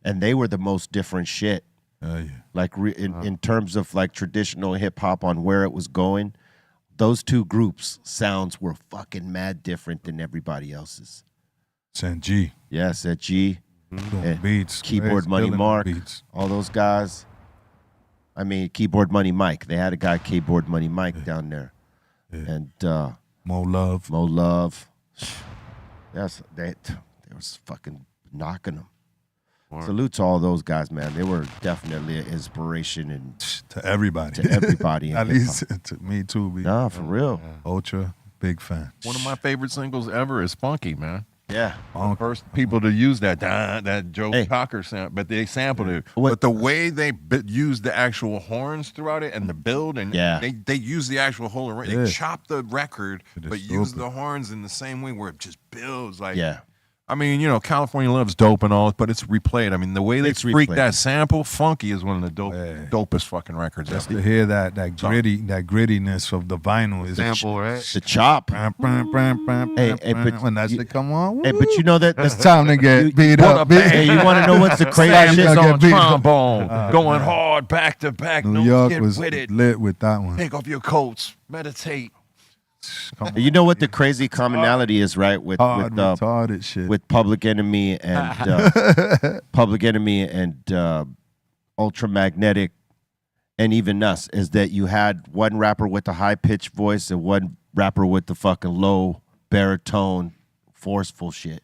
and they were the most different shit. Like in terms of like traditional hip hop on where it was going, those two groups sounds were fucking mad different than everybody else's. Saint G. Yeah, Saint G. Beats. Keyboard Money Mark. All those guys. I mean, Keyboard Money Mike. They had a guy, Keyboard Money Mike, down there. And Mo Love. Yes, they was fucking knocking them. Salute to all those guys, man. They were definitely an inspiration and to everybody. At least to me too. Nah, for real. Ultra, big fan. One of my favorite singles ever is Funky, man. Yeah. First people to use that Joe Hey. Cocker sound, but they sampled it. What- But the way they used the actual horns throughout it and the build, and Yeah. they use the actual whole. Yeah. They chop the record, It is but use stupid. the horns in the same way where it just builds. Like, Yeah. I mean, California Love's dope and all, but it's replayed. I mean, the way they It's freak replayed. that sample, Funky is one of the Yeah. dopest fucking records Just ever. to hear that grittiness of the vinyl is Sample, right? The chop. Hey, but when that you- shit come on. Hey, but you know that it's time to get beat wanna up. bang. Hey, you want to know what's the crazy Sam shit? is Get on beat up. trombone, going hard back to back. New No, York get was with it. lit with that one. Take off your coats, meditate. You know what the crazy commonality is, right? With Hard, retarded shit. with Public Enemy and Ultramagnetic, and even us, is that you had one rapper with the high pitched voice and one rapper with the fucking low baritone, forceful shit.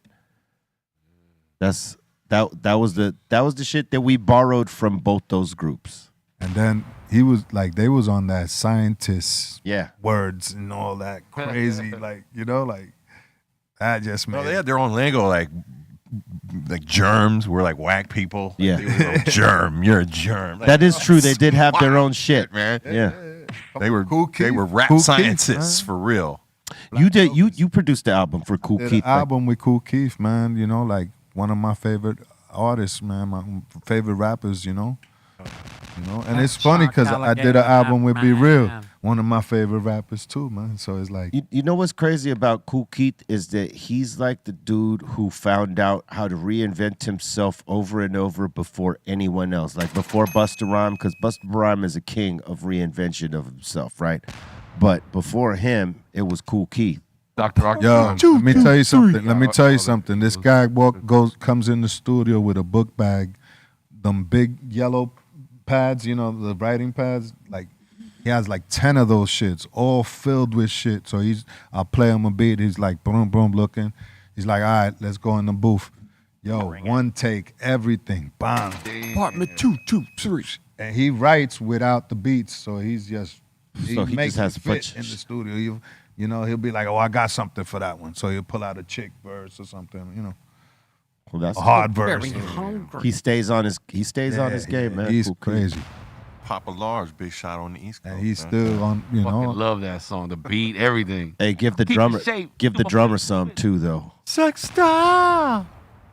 That was the shit that we borrowed from both those groups. And then he was like, they was on that scientist Yeah. words and all that crazy, like that just made. No, they had their own lingo, like germs were like whack people. Yeah. They was a germ. You're a germ. Like, That is true. They did have their own shit, shit, man. Yeah. They were Cool Keith. they were rap Cool Keith, scientists for real. You produced the album for Cool Did Keith. an album with Cool Keith, man. Like one of my favorite artists, man. My favorite rappers, And it's funny because I did an album with Be Real, one of my favorite rappers too, man. So it's like, You know what's crazy about Cool Keith is that he's like the dude who found out how to reinvent himself over and over before anyone else. Like before Busta Rhymes, because Busta Rhymes is a king of reinvention of himself, right? But before him, it was Cool Keith. Dr. Rock. yo, let me tell you something. Let me tell you something. This guy comes in the studio with a book bag, them big yellow pads, the writing pads, like he has like 10 of those shits, all filled with shit. So I'll play him a beat. He's like, boom, boom, looking. He's like, all right, let's go in the booth. Yo, one take, everything, bam. Apartment 223. And he writes without the beats, so he So he makes just has it to fit put in the studio. He'll be like, oh, I got something for that one. So he'll pull out a chick verse or something, Well, that's a hard verse. He stays on his game, man. He's Cool Keith. crazy. Papa Large, big shot on the East Coast. And he's man. still on, Fucking love that song. The beat, everything. Hey, give the Keep drummer it safe. give the Keep 'em drummer up. some too, though. Sex style.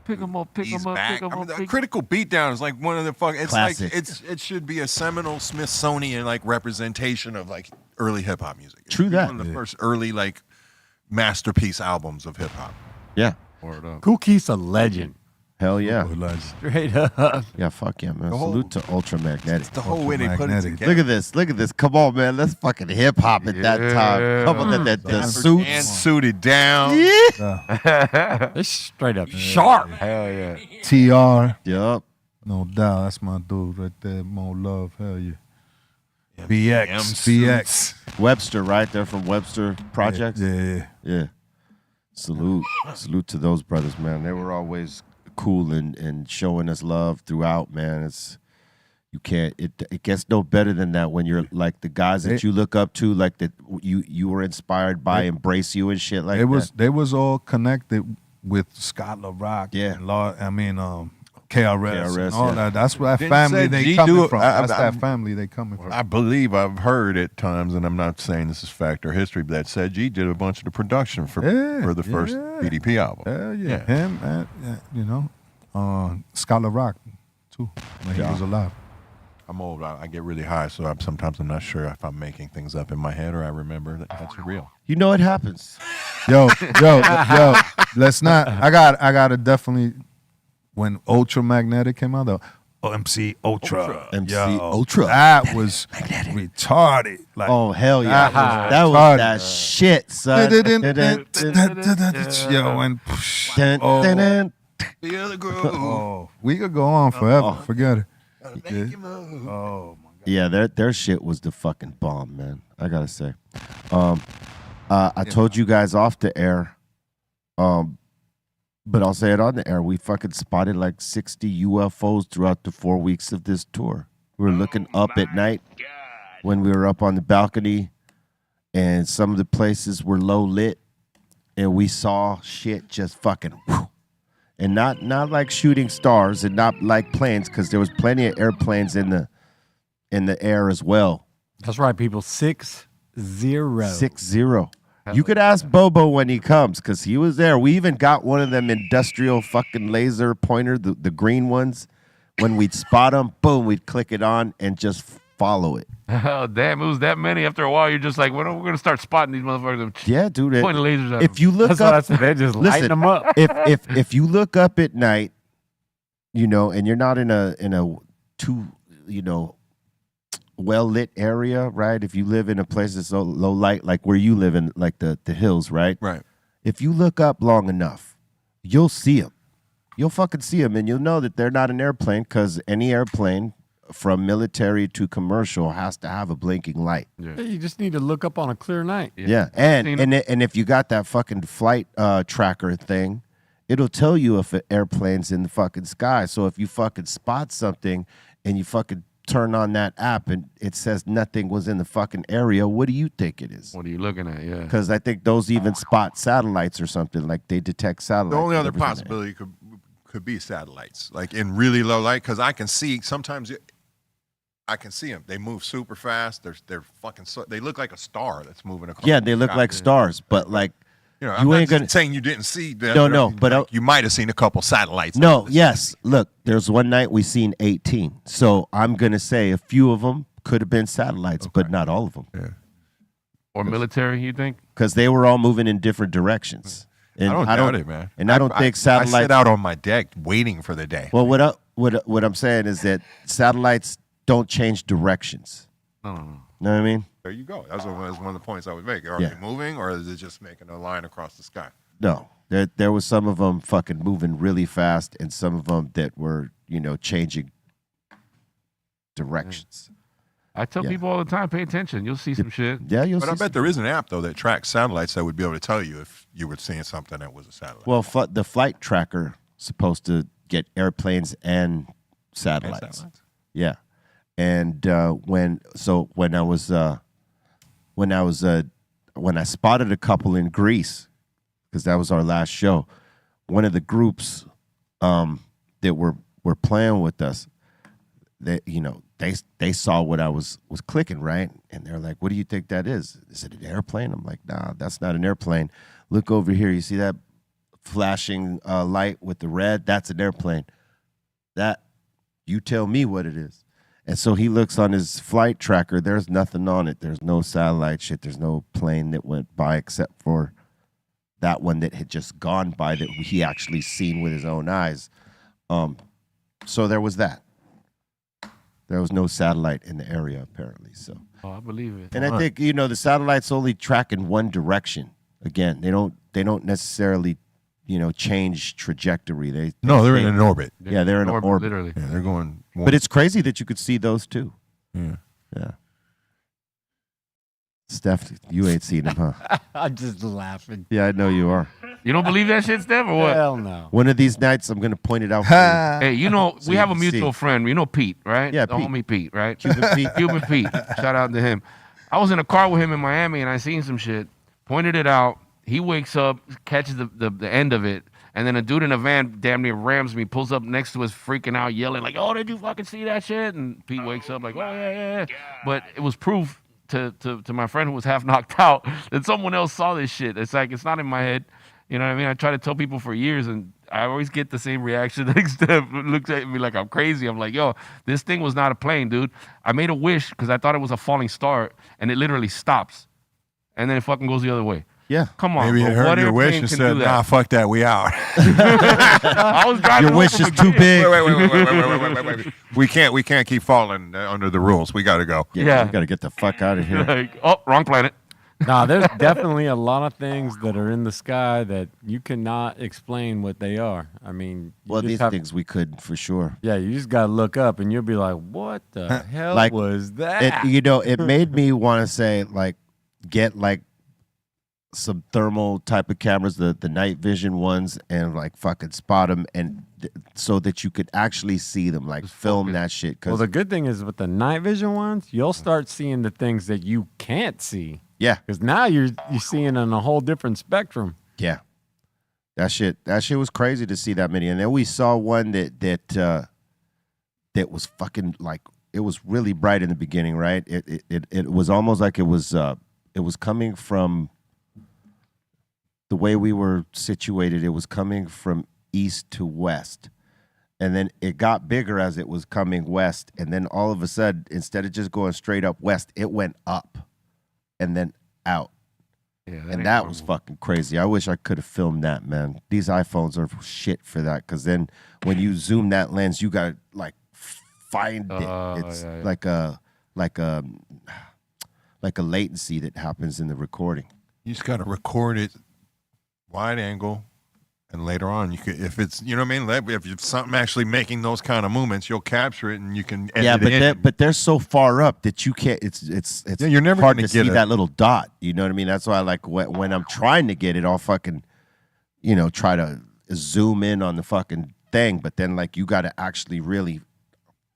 Pick 'em up, pick 'em He's up, back. pick 'em I mean, up. the pick- critical beatdown is like one of the fucking. It's Classic. like it should be a seminal Smithsonian like representation of like early hip hop music. It True should be that. One of the first early like masterpiece albums of hip hop. Yeah. Word up. Cool Keith's a legend. Hell yeah. Straight up. Yeah, fuck yeah, man. The whole- Salute to Ultramagnetic. The whole way they put it Ultramagnetic. together. Look at this. Come on, man. Let's fucking hip hop at that time. Come on, the And suits. suited down. It's straight up sharp. Hell yeah. TR, Yup. no doubt. That's my dude right there. More love. Hell yeah. BX. M BX. Webster, right? They're from Webster Projects. Yeah. Yeah. Salute to those brothers, man. They were always cool and showing us love throughout, man. It gets no better than that when you're like the guys that you look up to, like that you were inspired by, embrace you and shit like that. They was all connected with Scott LaRock. Yeah. And KRS and all yeah. that. That's that Didn't family say they G coming do it. from. I- That's I- that family they coming from. I believe I've heard at times, and I'm not saying this is fact or history, but that said G did a bunch of the production for the first BDP album. Hell yeah. Him and Scott LaRock too when he was alive. I'm old. I get really high, so sometimes I'm not sure if I'm making things up in my head or I remember that that's real. You know it happens. Yo, let's not. I gotta definitely. When Ultramagnetic came out, though, MC Ultra. MC Yo, Ultra. That was retarded. Like, Oh hell yeah. that That was retarded. that shit, son. Yo, and Dun, dun, dun. Feel the groove. oh, we could go on forever. Forget it. Make you move. Oh my Yeah, their shit was the fucking bomb, man. I gotta say. I told you guys off the air, but I'll say it on the air. We fucking spotted like 60 UFOs throughout the 4 weeks of this tour. We were looking up at night when we were up on the balcony, and some of the places were low lit. and we saw shit just fucking, whew, and not like shooting stars and not like planes, because there was plenty of airplanes in the air as well. That's right, people. 6-0. 6-0. You could ask Bobo when he comes, because he was there. We even got one of them industrial fucking laser pointer, the green ones. When we'd spot them, boom, we'd click it on and just follow it. Oh, damn, it was that many. After a while, you're just like, when are we going to start spotting these motherfuckers? Yeah, dude. Pointing lasers at If you look That's what I up, said. They're just lighting listen, them up. if you look up at night, you know, and you're not in a too, you know, well lit area, right? If you live in a place that's so low light, like where you live in, like the hills, right? Right. If you look up long enough, you'll see them. You'll fucking see them, and you'll know that they're not an airplane, because any airplane, from military to commercial, has to have a blinking light. Yeah. You just need to look up on a clear night. Yeah, and if you got that fucking flight tracker thing, it'll tell you if an airplane's in the fucking sky. So if you fucking spot something and you fucking turn on that app and it says nothing was in the fucking area, what do you think it is? What are you looking at? Yeah. Because I think those even spot satellites or something, like they detect satellites. The only other whatever's in there. possibility could be satellites, like in really low light, because I can see sometimes. I can see them. They move super fast. They're fucking. They look like a star that's moving across. Yeah, they look the like sky. stars, but like You know, you I'm ain't not gonna saying you didn't see that. No, but but you might have seen a couple satellites. No, yes. Look, there's one night we seen 18. So I'm gonna say a few of them could have been satellites, but not all of them. Yeah. Or military, you think? Because they were all moving in different directions. And I don't doubt it, man. And I don't think I satellites. sit out on my deck waiting for the day. Well, what I'm saying is that satellites don't change directions. No. Know what I mean? There you go. That's one of the points I would make. Are Yeah. they moving, or is it just making a line across the sky? No. There was some of them fucking moving really fast, and some of them that were, you know, changing directions. I tell Yeah. people all the time, pay attention. You'll see some shit. Yeah, you'll But see. I bet there is an app though that tracks satellites that would be able to tell you if you were seeing something that was a satellite. Well, the flight tracker supposed to get airplanes and satellites. Yeah, and when I spotted a couple in Greece, because that was our last show, one of the groups that were playing with us, they saw what I was clicking, right, and they're like, "What do you think that is? Is it an airplane?" I'm like, "Nah, that's not an airplane. Look over here. You see that flashing light with the red? That's an airplane. That, you tell me what it is." And so he looks on his flight tracker. There's nothing on it. There's no satellite shit. There's no plane that went by except for that one that had just gone by that he actually seen with his own eyes. So there was that. There was no satellite in the area apparently. So, Oh, I believe it. and I think the satellites only track in one direction. Again, they don't necessarily change trajectory. They they're stay- in an orbit. Yeah, they're in an orbit. literally. Yeah, they're going. But it's crazy that you could see those too. Yeah. Yeah. Steph, you ain't seen them, huh? I'm just laughing. Yeah, I know you are. You don't believe that shit, Steph, or what? Hell no. One of these nights, I'm gonna point it out for you. Hey, So we you have a can mutual see. friend. You know Pete, right? Yeah, the Pete. homie Pete, right? Cuban Pete. Cuban Pete. Shout out to him. I was in a car with him in Miami, and I seen some shit. Pointed it out. He wakes up, catches the end of it, and then a dude in a van damn near rams me, pulls up next to us, freaking out, yelling like, "Oh, did you fucking see that shit?" And Pete wakes up like, "Oh yeah." But it was proof to my friend who was half knocked out that someone else saw this shit. It's like, it's not in my head. You know what I mean? I try to tell people for years, and I always get the same reaction. Like Steph looks at me like I'm crazy. I'm like, "Yo, this thing was not a plane, dude. I made a wish because I thought it was a falling star, and it literally stops, and then it fucking goes the other way." Yeah. Come on, Maybe bro. it heard What your wish airplane and can said, do "Nah, that? fuck that, we out." I was driving Your home wish from is a too gig. big. Wait. We can't keep falling under the rules. We got to go. Yeah. You gotta get the fuck out of here. Like, oh, wrong planet. Nah, there's definitely a lot of things that are in the sky that you cannot explain what they are. I mean, you Well, just these have- things we could for sure. Yeah, you just gotta look up, and you'll be like, "What the hell Like, was that?" It made me want to say, like, get like some thermal type of cameras, the night vision ones, and like fucking spot them, and so that you could actually see them, like film that shit. Well, Cause the good thing is with the night vision ones, you'll start seeing the things that you can't see. yeah, Because now you're seeing on a whole different spectrum. Yeah. That shit was crazy to see that many. And then we saw one that was fucking like, it was really bright in the beginning, right? It was almost like it was coming from the way we were situated. It was coming from east to west. And then it got bigger as it was coming west. And then all of a sudden, instead of just going straight up west, it went up and then out. Yeah, And that was fucking crazy. I wish I could have filmed that, man. These iPhones are shit for that, because then when you zoom that lens, you gotta like find it. It's like a latency that happens in the recording. You just got to record it wide angle, and later on you could, if it's, you know what I mean, like, if it's something actually making those kind of movements, you'll capture it and you can edit it in. But they're so far up that you can't. It's Yeah, you're never hard gonna to get see it. that little dot. You know what I mean? That's why I like when I'm trying to get it, I'll fucking, try to zoom in on the fucking thing. But then like you got to actually really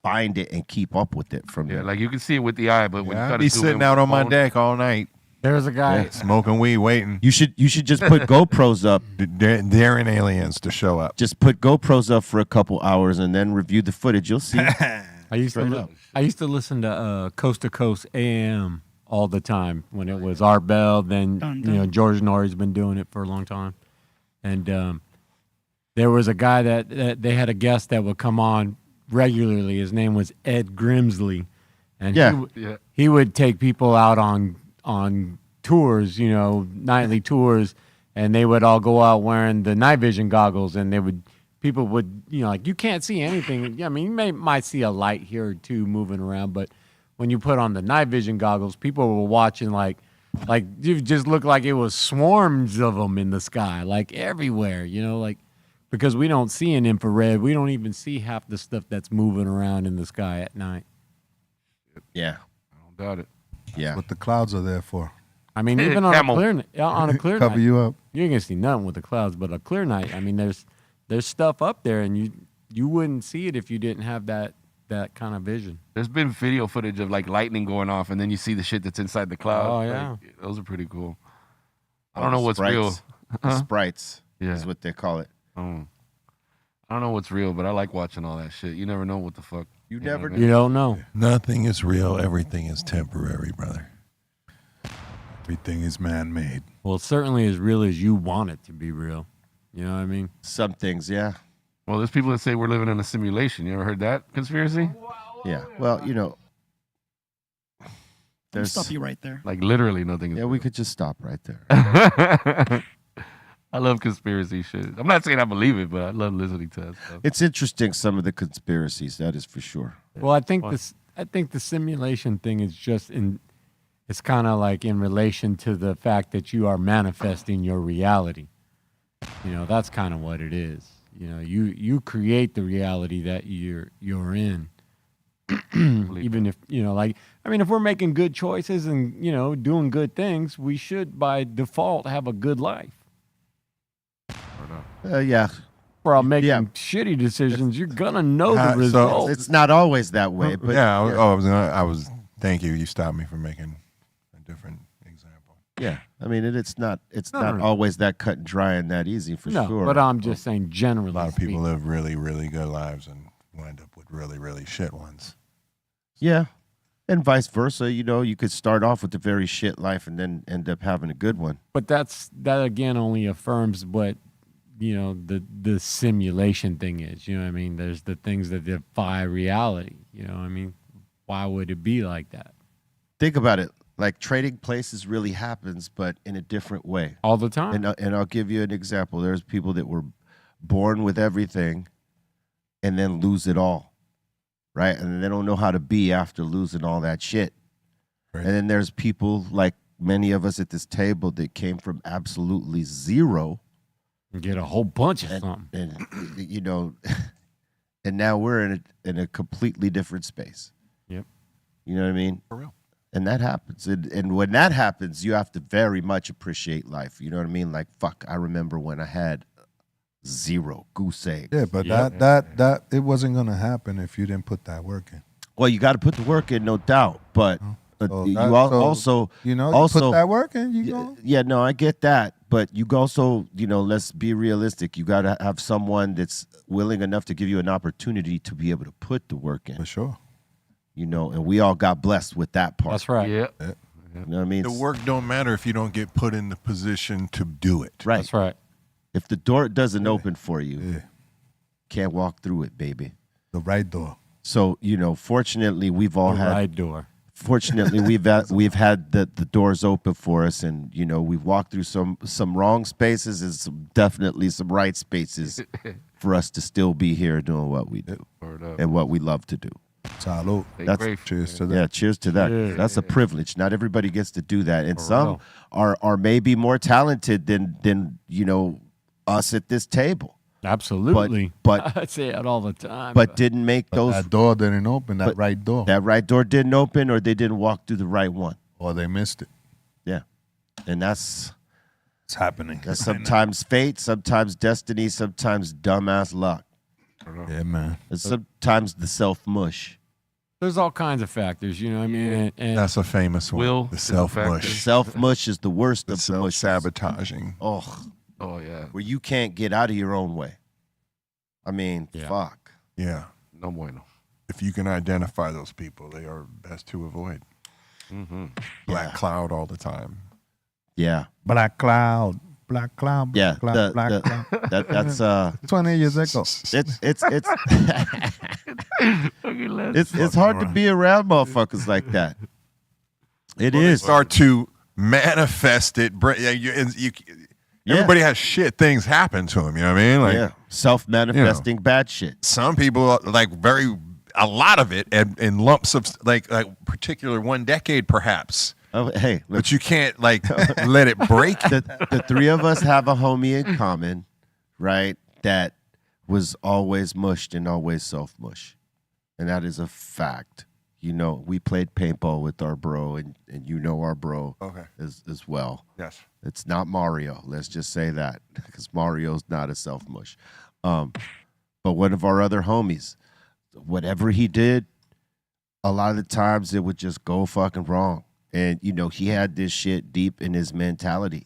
find it and keep up with it from there. Like you can see it with the eye, but when you I'd try to be zoom sitting in out with on the my phone- deck all night, There's a guy. smoking weed, waiting. You should just put GoPros up. Daring aliens to show up. Just put GoPros up for a couple hours and then review the footage. You'll see. I used to listen to Coast to Coast AM all the time when it was Art Bell. Then Dun, dun. George Norrie's been doing it for a long time, and there was a guy that they had a guest that would come on regularly. His name was Ed Grimsley, and he would take people out on tours, nightly tours, and they would all go out wearing the night vision goggles, and people would, like, you can't see anything. I mean, you might see a light here or two moving around, but when you put on the night vision goggles, people were watching like you just looked like it was swarms of them in the sky, like everywhere, like, because we don't see in infrared, we don't even see half the stuff that's moving around in the sky at night. Yeah. I don't doubt it. Yeah. What the clouds are there for. I mean, even on a Camel. clear Cover night, you up. you ain't gonna see nothing with the clouds. But a clear night, I mean, there's stuff up there, and you wouldn't see it if you didn't have that kind of vision. There's been video footage of like lightning going off, and then you see the shit that's inside the cloud. Oh, yeah. Like, those are pretty cool. I don't know what's real. The sprites Yeah. is what they call it. I don't know what's real, but I like watching all that shit. You never know what the fuck. You know never what I You don't know. Nothing is real. Everything is temporary, brother. Everything is man-made. Well, it's certainly as real as you want it to be real. You know what I mean? Some things, yeah. Well, there's people that say we're living in a simulation. You ever heard that conspiracy? Yeah. Well, I'll there's stop you right there. Like literally nothing. yeah, we could just stop right there. I love conspiracy shit. I'm not saying I believe it, but I love listening to that stuff. It's interesting, some of the conspiracies, that is for sure. Well, I think the simulation thing is just it's kind of like in relation to the fact that you are manifesting your reality. That's kind of what it is. You create the reality that you're in. Even if, if we're making good choices and, doing good things, we should by default have a good life. Yeah. For making Yeah. shitty decisions, you're gonna know So the result. It's not always that way, but thank you. You stopped me from making a different example. yeah. I mean, it's not No. always that cut and dry and that easy for No, sure. but I'm just saying generally. A lot of people speaking. live really, really good lives and wind up with really, really shit ones. Yeah. And vice versa, you could start off with a very shit life and then end up having a good one. But that again only affirms what the simulation thing is. You know what I mean? There's the things that defy reality. You know what I mean? Why would it be like that Think about it. Like trading places really happens, but in a different way. all the time? And I'll give you an example. There's people that were born with everything and then lose it all, right? And they don't know how to be after losing all that shit. Right. And then there's people like many of us at this table that came from absolutely zero. Get a whole bunch of something. And and now we're in a completely different space. Yep. You know what I mean? For real. And that happens. And when that happens, you have to very much appreciate life. You know what I mean? Like, fuck, I remember when I had zero goose eggs. Yeah, but that it wasn't gonna happen if you didn't put that work in. Well, you got to put the work in, no doubt. But So you that- also, you also put that work in. You go. yeah, no, I get that. but you also, let's be realistic. You got to have someone that's willing enough to give you an opportunity to be able to put the work in. For sure. And we all got blessed with that part. That's right. Yeah. You know what I mean? The work don't matter if you don't get put in the position to do it. Right. That's right. If the door doesn't open for you, can't walk through it, baby. The right door. So, fortunately, we've all The had. right door. Fortunately, we've had the doors open for us, and we've walked through some wrong spaces and definitely some right spaces for us to still be here doing what we do and what we love to do. Salud. Cheers to that. Yeah, cheers to that. Cheers. That's a privilege. Not everybody gets to do that, and For some real. are maybe more talented than us at this table. Absolutely. But I say it all the time. but didn't make those. That door didn't open, that but right door. That right door didn't open, or they didn't walk through the right one. Or they missed it. Yeah, and that's happening. That's sometimes fate, sometimes destiny, sometimes dumbass luck. Yeah, man. And sometimes the self mush. There's all kinds of factors, you know what I mean? And That's a famous one. Will The is a factor. self-mush. Self mush is the worst of the mush. Self-sabotaging. Oh, Oh, yeah. where you can't get out of your own way. I mean, fuck. Yeah. No bueno. If you can identify those people, they are best to avoid. Mm-hmm. Black cloud all the time. Yeah. Black cloud. Black cloud. Yeah. Black cloud. That's 20 years ago. It's hard to be around motherfuckers like that. It is. Start to manifest it. Everybody has shit things happen to them. You know what I mean? Like, self-manifesting bad shit. Some people like a lot of it in lumps of like particular 1 decade perhaps. Oh, hey, look, but you can't like let it break. The three of us have a homie in common, right? That was always mushed and always self-mush. And that is a fact. We played paintball with our bro, and our bro as well. Yes. It's not Mario. Let's just say that, because Mario's not a self-mush. But one of our other homies, whatever he did, a lot of the times it would just go fucking wrong. And, he had this shit deep in his mentality,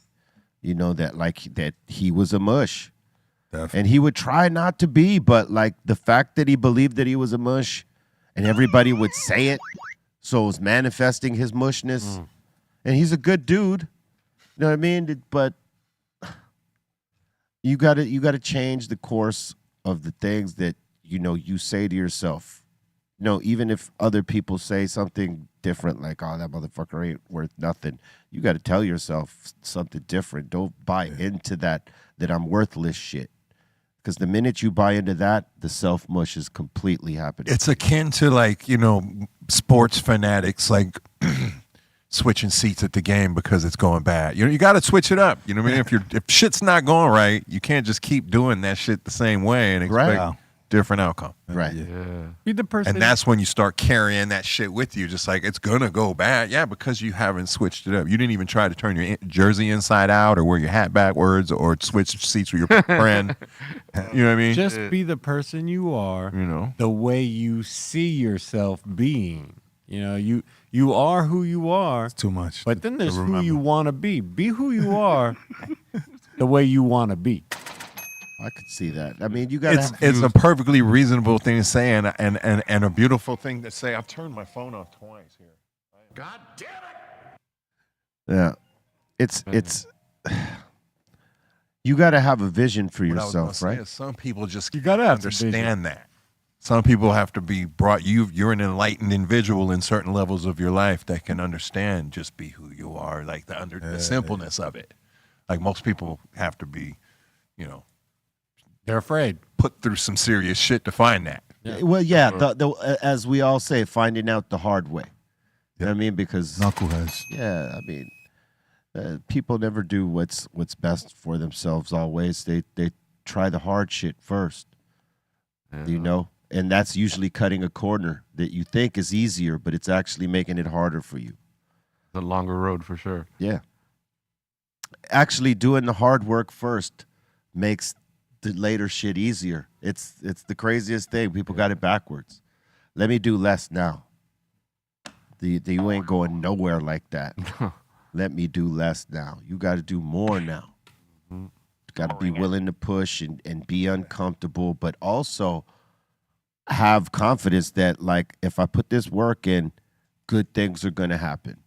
that he was a mush. Definitely. And he would try not to be, but like the fact that he believed that he was a mush and everybody would say it, so it was manifesting his mushness. And he's a good dude. You know what I mean? But you gotta change the course of the things that, you say to yourself. Even if other people say something different, like, oh, that motherfucker ain't worth nothing, you got to tell yourself something different. Don't buy into that I'm worthless shit. Because the minute you buy into that, the self-mush is completely happening. It's akin to like, sports fanatics, like switching seats at the game because it's going bad. You got to switch it up. You know what I mean? If shit's not going right, you can't just keep doing that shit the same way and expect different outcome. Right. Yeah. Be the person. And that's when you start carrying that shit with you, just like it's gonna go bad. Yeah, because you haven't switched it up. You didn't even try to turn your jersey inside out, or wear your hat backwards, or switch seats with your friend. You know what I mean? Just be the person you are. The way you see yourself being. You are who you are. It's too much. But then there's who you want to be. Be who you are, the way you want to be. I could see that. I mean, you got it's a perfectly reasonable thing to say, and a beautiful thing to say. I've turned my phone off twice here. God damn it! Yeah. It's you got to have a vision for What I was gonna yourself, say right? is some people just You gotta have some understand that. Some people have to be brought. You're an enlightened individual in certain levels of your life that can understand. Just be who you are, like the simpleness of it. Like most people have to be, They're afraid. put through some serious shit to find that. Well, yeah, as we all say, finding out the hard way. You know what I mean? Because Knuckleheads. yeah, I mean, people never do what's best for themselves. Always, they try the hard shit first. And that's usually cutting a corner that you think is easier, but it's actually making it harder for you. The longer road for sure. Yeah, actually doing the hard work first makes the later shit easier. It's the craziest thing. People got it backwards. Let me do less now. You ain't going nowhere like that. Let me do less now. You got to do more now. Got to be willing to push and be uncomfortable, but also have confidence that, like, if I put this work in, good things are going to happen.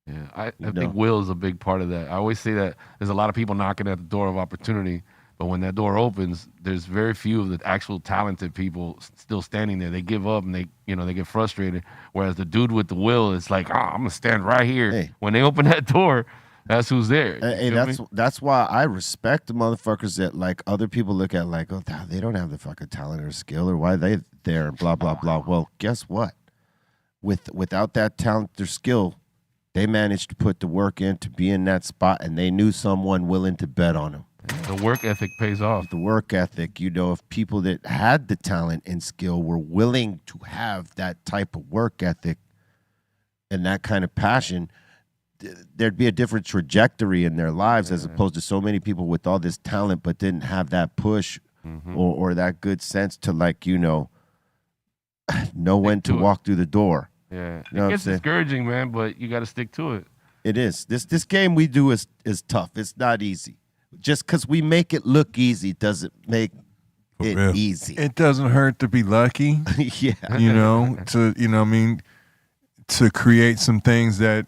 Yeah, I think will is a big part of that. I always say that there's a lot of people knocking at the door of opportunity, but when that door opens, there's very few of the actual talented people still standing there. They give up and they get frustrated. Whereas the dude with the will is like, I'm gonna stand right here. Hey. When they open that door, that's who's there. Hey, that's why I respect the motherfuckers that, like, other people look at like, oh, they don't have the fucking talent or skill, or why they there, and blah blah blah. Well, guess what? Without that talent or skill, they managed to put the work in to be in that spot, and they knew someone willing to bet on them. The work ethic pays off. The work ethic, if people that had the talent and skill were willing to have that type of work ethic and that kind of passion, there'd be a different trajectory in their lives as opposed to so many people with all this talent but didn't have that push or that good sense to, like, know when to walk through the door. Yeah, You know it gets what I'm saying? discouraging, man, but you got to stick to it. It is. This game we do is tough. It's not easy. Just because we make it look easy doesn't make it real. easy. It doesn't hurt to be lucky. Yeah. To create some things that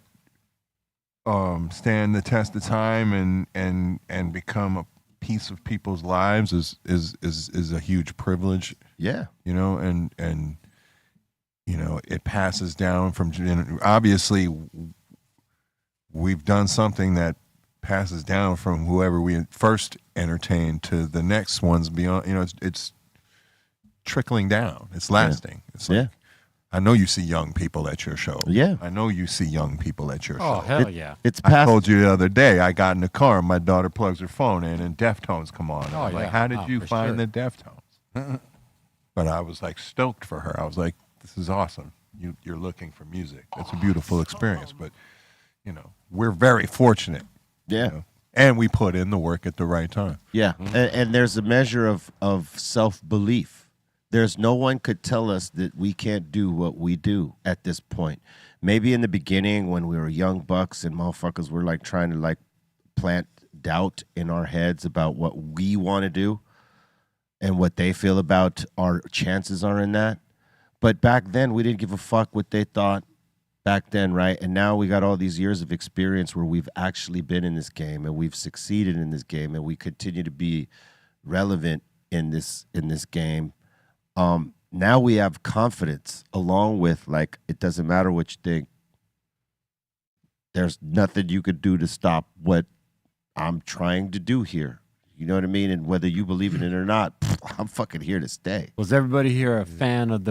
stand the test of time and become a piece of people's lives is a huge privilege. Yeah. And it passes down from, obviously we've done something that passes down from whoever we first entertained to the next ones beyond. It's trickling down. It's lasting. It's like, I know you see young people at your show. Yeah. I know you see young people at your Oh, show. hell yeah. It's I past. told you the other day, I got in the car and my daughter plugs her phone in and Deftones come on. Oh, I'm like, yeah. how did Oh, you for find sure. the Deftones? But I was like stoked for her. I was like, this is awesome. You're looking for music. It's a beautiful experience. But, we're very fortunate. Yeah. And we put in the work at the right time. Yeah. And there's a measure of self-belief. There's no one could tell us that we can't do what we do at this point. Maybe in the beginning when we were young bucks and motherfuckers were like trying to like plant doubt in our heads about what we want to do and what they feel about our chances are in that. But back then we didn't give a fuck what they thought back then, right? And now we got all these years of experience where we've actually been in this game and we've succeeded in this game and we continue to be relevant in this game. Now we have confidence along with, like, it doesn't matter what you think. There's nothing you could do to stop what I'm trying to do here. You know what I mean? And whether you believe in it or not, I'm fucking here to stay. Was everybody here a fan of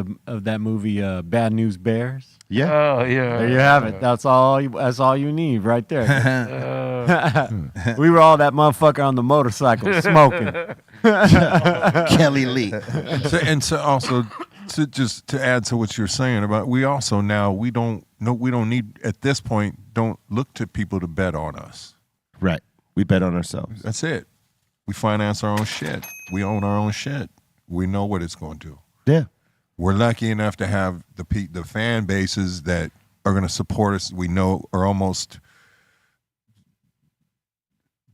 that movie Bad News Bears? Yeah. Oh, yeah. There you have it. That's all you need right there. We were all that motherfucker on the motorcycle smoking. Kelly Lee. To also to add to what you're saying about, we also now we don't need at this point, don't look to people to bet on us. Right. We bet on ourselves. That's it. We finance our own shit. We own our own shit. We know what it's going to do. Yeah. We're lucky enough to have the fan bases that are going to support us. We know are almost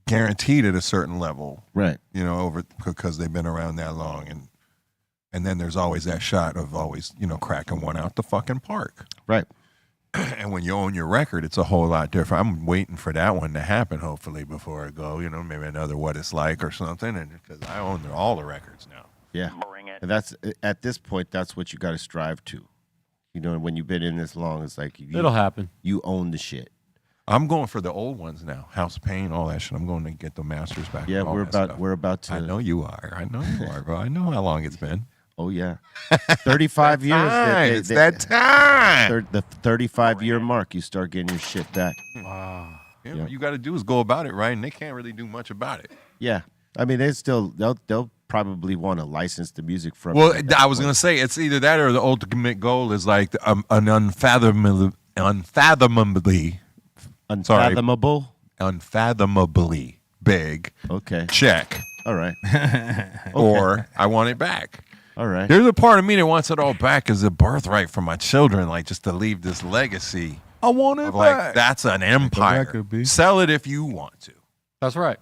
guaranteed at a certain level, Right. over because they've been around that long, and then there's always that shot of always cracking one out the fucking park. Right. And when you own your record, it's a whole lot different. I'm waiting for that one to happen, hopefully, before I go. Maybe another What It's Like or something, and because I own all the records now. Yeah. And that's at this point, that's what you got to strive to. When you've been in this long, it's like It'll happen. You own the shit. I'm going for the old ones now. House of Pain, all that shit. I'm going to get the masters back. Yeah, and all we're that about stuff. to. I know you are. I know you are, bro. I know how long it's been. Oh yeah, 35 years. It's that time. The 35-year mark, you start getting your shit back. Wow. Yeah, what you got to do is go about it right, and they can't really do much about it. Yeah, I mean they'll probably want to license the music from. Well, I was gonna say it's either that or the ultimate goal is like an unfathomably big Okay. check. All right. Or I want it back. All right. There's a part of me that wants it all back as a birthright for my children, like just to leave this legacy. I want it Of like back. that's an empire. could be. Sell it if you want to. That's right.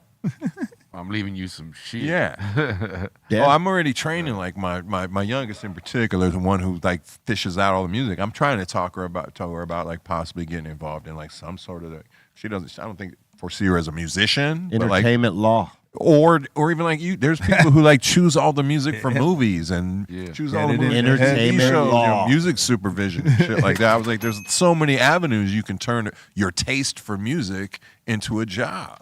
I'm leaving you some shit. Yeah. Yeah. Oh, I'm already training. Like my youngest in particular is the one who like fishes out all the music. I'm trying to tell her about like possibly getting involved in like some sort of. I don't think foresee her as a musician. But like, Entertainment law. or even like you. There's people who like choose all the music for movies and choose all the Get it in movies, their head. Entertainment shows, law. music supervision, and shit like that. I was like, there's so many avenues you can turn your taste for music into a job.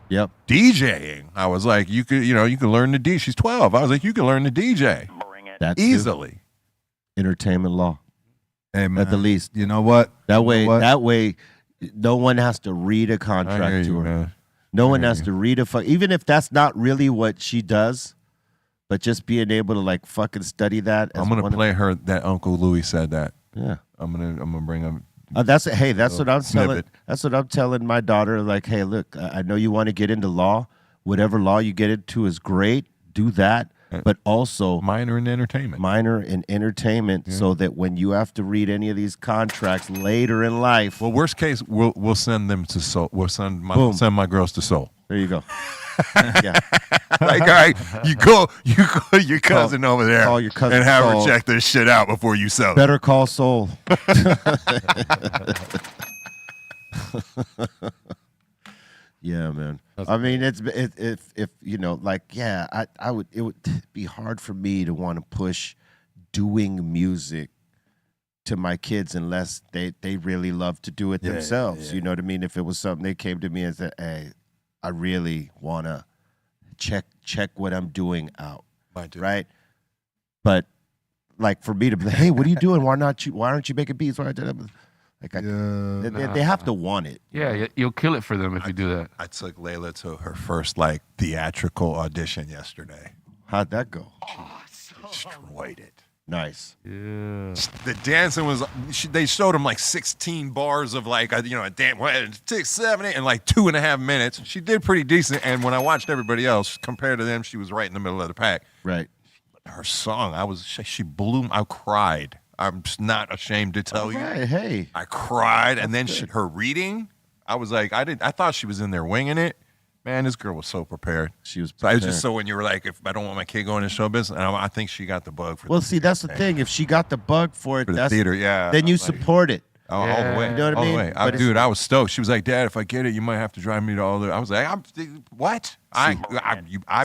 Yep. DJing. I was like, you could learn to DJ. She's 12. I was like, you can learn to DJ That's easily. entertainment law. Hey, man, At the least. You know what? That way, You know what? no one has to read a I hear contract to you, her. man. No one has to read even if that's not really what she does, but just being able to like fucking study that. I'm gonna play her that Uncle Louis said that. Yeah. I'm gonna bring him. That's what I'm telling. snippet. That's what I'm telling my daughter. Like, hey, look, I know you want to get into law. Whatever law you get into is great. Do that, but also Minor in entertainment. minor in entertainment, so that when you have to read any of these contracts later in life, Well, worst case, we'll send them to Seoul. We'll send Boom. my girls to Seoul. there you go. Yeah. Like, all right, you call your cousin over there call your cousin and have Saul. her check this shit out before you sell it. Better call Soul. Yeah, man. I mean, if you know, like, yeah, I would. It would be hard for me to want to push doing music to my kids unless they really love to do it themselves. You know what I mean? If it was something they came to me and said, "Hey, I really want to check what I'm doing out," right? But like for me to be, hey, what are you doing? Why aren't you making beats? Why like they have to want it. Yeah, you'll kill it for them if you do that. I took Layla to her first like theatrical audition yesterday. How'd that go? Destroyed it. Nice. Yeah. The dancing was. They showed him like 16 bars of like a dance, 6, 7, 8, in like 2.5 minutes. She did pretty decent. And when I watched everybody else compared to them, she was right in the middle of the pack. Right. Her song, she blew. I cried. I'm just not ashamed to tell you. Right. Hey. I cried, and then her reading. I was like, I thought she was in there winging it. Man, this girl was so prepared. She was So I was prepared. just so when you were like, if I don't want my kid going to show business, and I think she got the bug for Well, see, that's the thing. If she got the bug for it, the that's theater. Yeah, then you like, support it. all the way. You know what I all mean? the way. But it's- Dude, I was stoked. She was like, Dad, if I get it, you might have to drive me to all the. I was like, what? I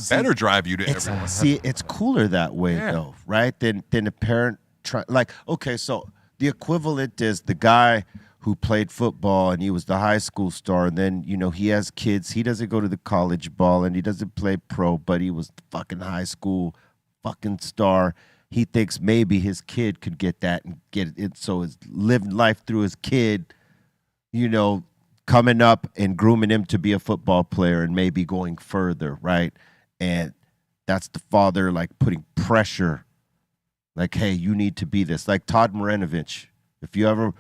better drive you to everyone. See, it's cooler that way though, right? Than a parent try. Like, okay, so the equivalent is the guy who played football and he was the high school star, and then he has kids. He doesn't go to the college ball and he doesn't play pro, but he was the fucking high school fucking star. He thinks maybe his kid could get that and get it. So he's living life through his kid, coming up and grooming him to be a football player and maybe going further, right? And that's the father like putting pressure, like, hey, you need to be this. Like Todd Marinovich, if you ever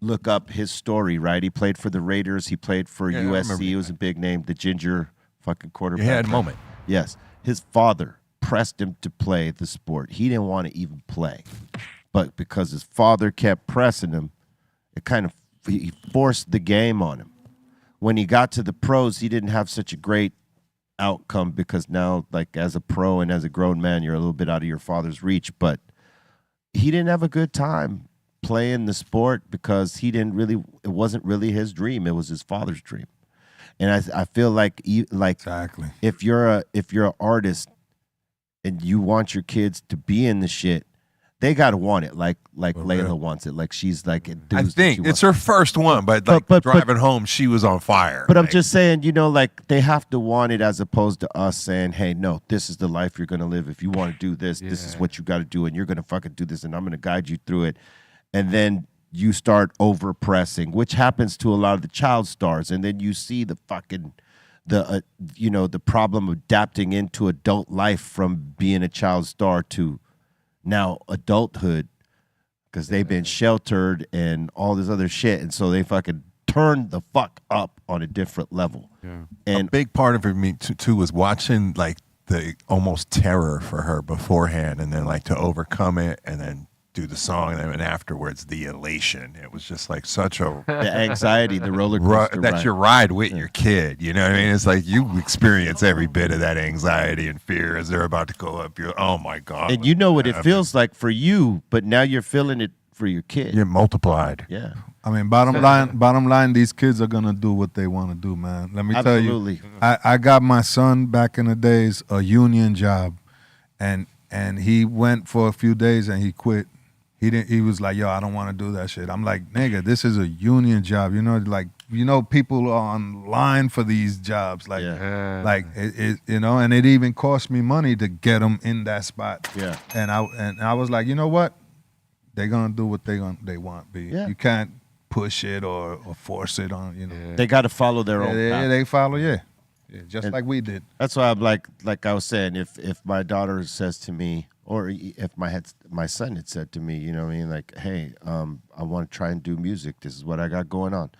look up his story, right? He played for the Raiders. He played for Yeah, I remember USC. He was a big name, the ginger fucking quarterback. He had a moment. Yes. His father pressed him to play the sport. He didn't want to even play. But because his father kept pressing him, it kind of he forced the game on him. When he got to the pros, he didn't have such a great outcome because now, like as a pro and as a grown man, you're a little bit out of your father's reach. But he didn't have a good time playing the sport because it wasn't really his dream. It was his father's dream. And I feel like Exactly. if you're an artist and you want your kids to be in the shit, they gotta want it. Like Layla wants it. Like she's like enthused. I that think she it's wants her first one, but driving home, she was on fire. But I'm Like, just saying, like they have to want it as opposed to us saying, hey, no, this is the life you're gonna live. If you want to do this, this is what you got to do, and you're gonna fucking do this, and I'm gonna guide you through it. And then you start over pressing, which happens to a lot of the child stars, and then you see the fucking the problem of adapting into adult life from being a child star to now adulthood because they've been sheltered and all this other shit, and so they fucking turn the fuck up on a different level. a And big part of it me too was watching like the almost terror for her beforehand, and then like to overcome it, and then do the song, and then afterwards the elation. It was just like such a The anxiety, the roller coaster that's ride. your ride with your kid. You know what I mean? It's like you experience every bit of that anxiety and fear as they're about to go up. You're, oh my God. And you know what it feels like for you, but now you're feeling it for your kid. You're multiplied. Yeah. I mean, bottom line, these kids are gonna do what they want to do, man. Let me Absolutely. tell you, I got my son back in the days a union job, and he went for a few days and he quit. He was like, yo, I don't want to do that shit. I'm like, nigga, this is a union job. You know, like, people are online for these jobs. Like, like it you know, and it even cost me money to get them in that spot. Yeah. And I was like, you know what? They're gonna do what they want. B. Yeah. You can't push it or force it on. You know. They got to follow their own path. They follow. Yeah, just like we did. That's why I'm like I was saying, if my daughter says to me, or if my son had said to me, you know what I mean, like, hey, I want to try and do music. This is what I got going on.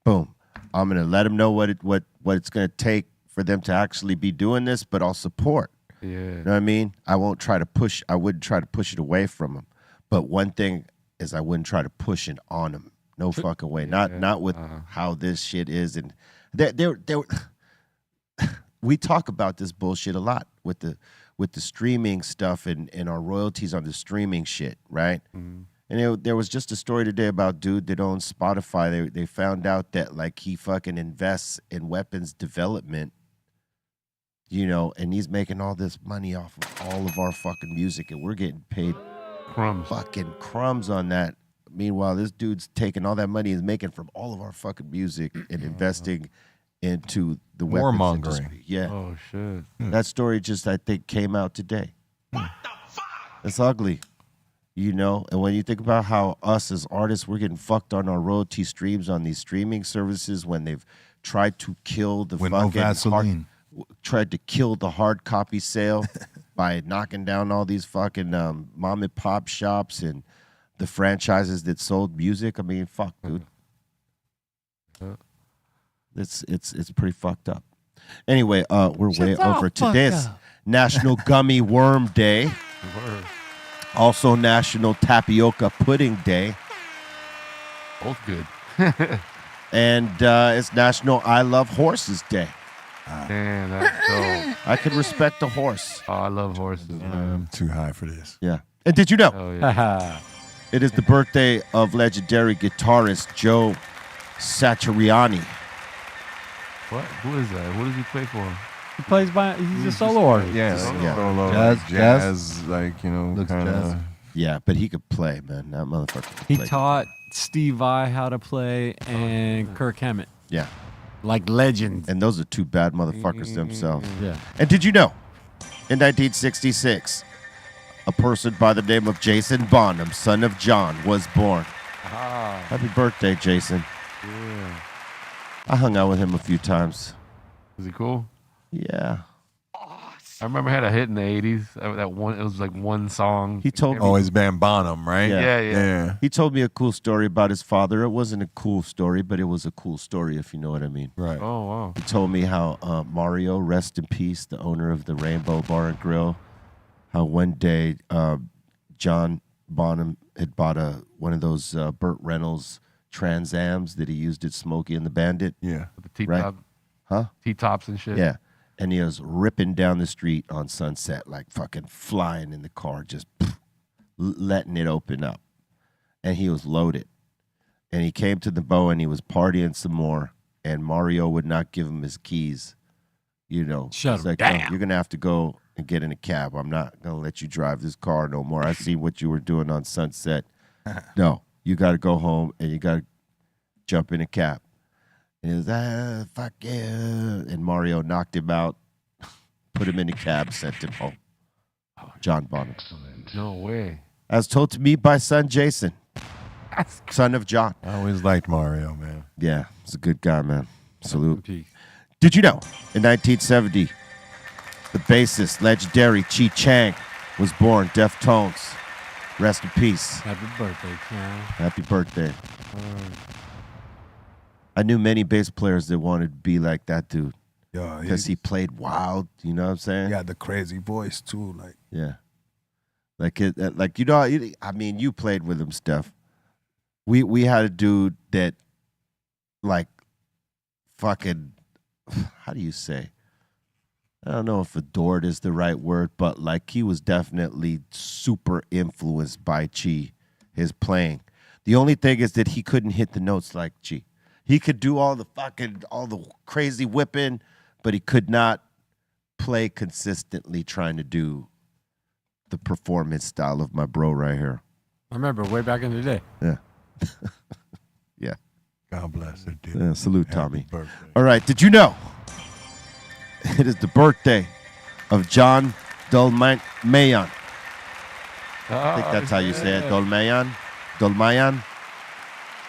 Boom. I'm gonna let them know what it's gonna take for them to actually be doing this, but I'll support. Yeah. You know what I mean? I wouldn't try to push it away from them. But one thing is I wouldn't try to push it on them. No fucking way. Not with how this shit is. And we talk about this bullshit a lot with the streaming stuff and our royalties on the streaming shit, right? Mm-hmm. And there was just a story today about a dude that owns Spotify. They found out that like he fucking invests in weapons development, you know, and he's making all this money off of all of our fucking music, and we're getting paid fucking crumbs on that. Meanwhile, this dude's taking all that money he's making from all of our fucking music and investing into the weapons industry. Yeah. Oh shit. That story just, I think, came out today. What the fuck? It's ugly, you know. And when you think about how us as artists, we're getting fucked on our royalty streams on these streaming services when they've tried to kill the tried to kill the hard copy sale by knocking down all these fucking mom and pop shops and the franchises that sold music. I mean, fuck, dude. It's pretty fucked up. Anyway, we're way over. Today's National Gummy Worm Day. Also National Tapioca Pudding Day. Both good. And it's National I Love Horses Day. Damn, that's dope. I could respect a horse. Oh, I love horses, man. I'm too high for this. Yeah. And did you know? Oh, yeah. It is the birthday of legendary guitarist Joe Satriani. What? Who is that? What does he play for? He plays he's a solo artist. Yeah, Jazz, jazz, like, you know, kind jazz. of. Yeah, but he could play, man. That motherfucker could He play. taught Steve Vai how to play and Kirk Hammett. Yeah. Like legends. And those are two bad motherfuckers themselves. Yeah. And did you know, in 1966, a person by the name of Jason Bonham, son of John, was born. Happy birthday, Jason. Yeah. I hung out with him a few times. Is he cool? Yeah. I remember I had a hit in the 80s. That one, it was like one song. He told me. Oh, his band Bonham, right? Yeah. He told me a cool story about his father. It wasn't a cool story, but it was a cool story, if you know what I mean. Right. Oh, wow. He told me how Mario, rest in peace, the owner of the Rainbow Bar and Grill, how one day John Bonham had bought one of those Burt Reynolds Trans Ams that he used at Smokey and the Bandit. Yeah. With the T-top, Right. Huh? T-tops and shit. Yeah. And he was ripping down the street on Sunset, like fucking flying in the car, just letting it open up. And he was loaded. And he came to the Bow and he was partying some more. And Mario would not give him his keys. You know, Shut he's him like, down. "No, you're going to have to go and get in a cab. I'm not going to let you drive this car no more. I see what you were doing on Sunset. No, you got to go home and you got to jump in a cab." And he was, fuck yeah. And Mario knocked him out, put him in a cab, sent him home. John Bonham. No way. As told to me by son Jason, son of John. I always liked Mario, man. Yeah, he's a good guy, man. Salute. Peace. Did you know, in 1970, the bassist, legendary Chi Chang, was born. Deftones. Rest in peace. Happy birthday, Chang. Happy birthday. I knew many bass players that wanted to be like that dude Yeah, because he played wild. You know what I'm saying? he had the crazy voice too. Like, Yeah. Like you know, I mean, you played with him, Steph. We had a dude that, like, fucking, how do you say? I don't know if adored is the right word, but like he was definitely super influenced by Chi, his playing. The only thing is that he couldn't hit the notes like Chi. He could do all the crazy whipping, but he could not play consistently trying to do the performance style of my bro right here. I remember way back in the day. Yeah. Yeah. God bless her, dude. Yeah, salute, Happy Tommy. birthday. All right. Did you know it is the birthday of John Dolmayan? I think that's how you say it. Dolmayan? Dolmayan?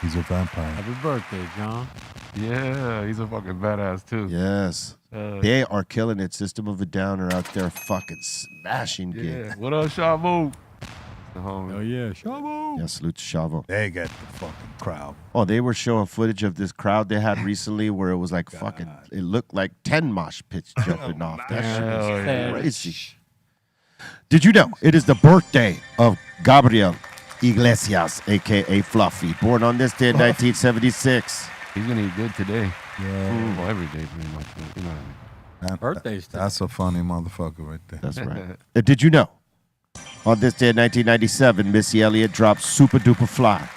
He's a vampire. Happy birthday, John. Yeah, he's a fucking badass too. Yes. They are killing it. System of a Down are out there fucking smashing gigs. Yeah. What up, Shabu? The Oh homie. yeah, Shabo. Yeah, salute to Chavo. They got the fucking crowd. Oh, they were showing footage of this crowd they had recently where it was like fucking, it looked like 10 mosh pits jumping off. That shit was yeah. crazy. Did you know it is the birthday of Gabriel Iglesias, a.k.a. Fluffy, born on this day in 1976. He's gonna eat good today. Yeah. Well, every day pretty much. But you know what I mean. Birthdays today. That's a funny motherfucker right there. That's right. Did you know on this day in 1997, Missy Elliott dropped Super Duper Fly?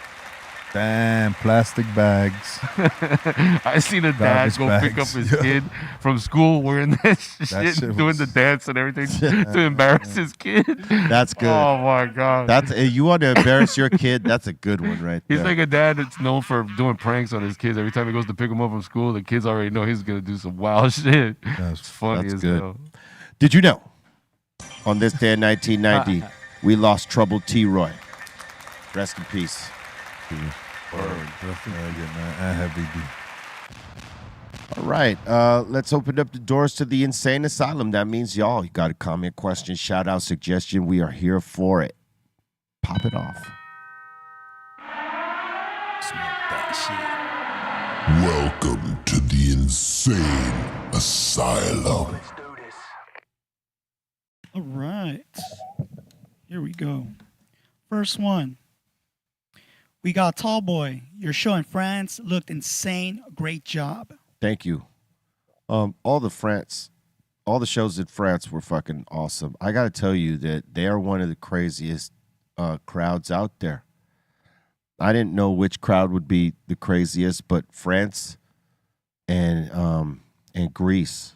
Damn, plastic bags. I seen a dad Garbage go pick up bags. his Yeah. kid from school wearing that shit, shit doing was- the dance and everything to embarrass his kid. That's good. Oh my god. That's you want to embarrass your kid? That's a good one right He's there. like a dad that's known for doing pranks on his kids. Every time he goes to pick them up from school, the kids already know he's gonna do some wild shit. It's funny that's as good. hell. Did you know on this day in 1990, we lost Trouble T. Roy? Rest in peace. All right, let's open up the doors to the Insane Asylum. That means y'all, you got a comment, question, shout out, suggestion. We are here for it. Pop it off. Welcome to the Insane Asylum. All right. Here we go. First one. We got Tall Boy. Your show in France looked insane. Great job. Thank you. All the shows in France were fucking awesome. I got to tell you that they are one of the craziest crowds out there. I didn't know which crowd would be the craziest, but France and Greece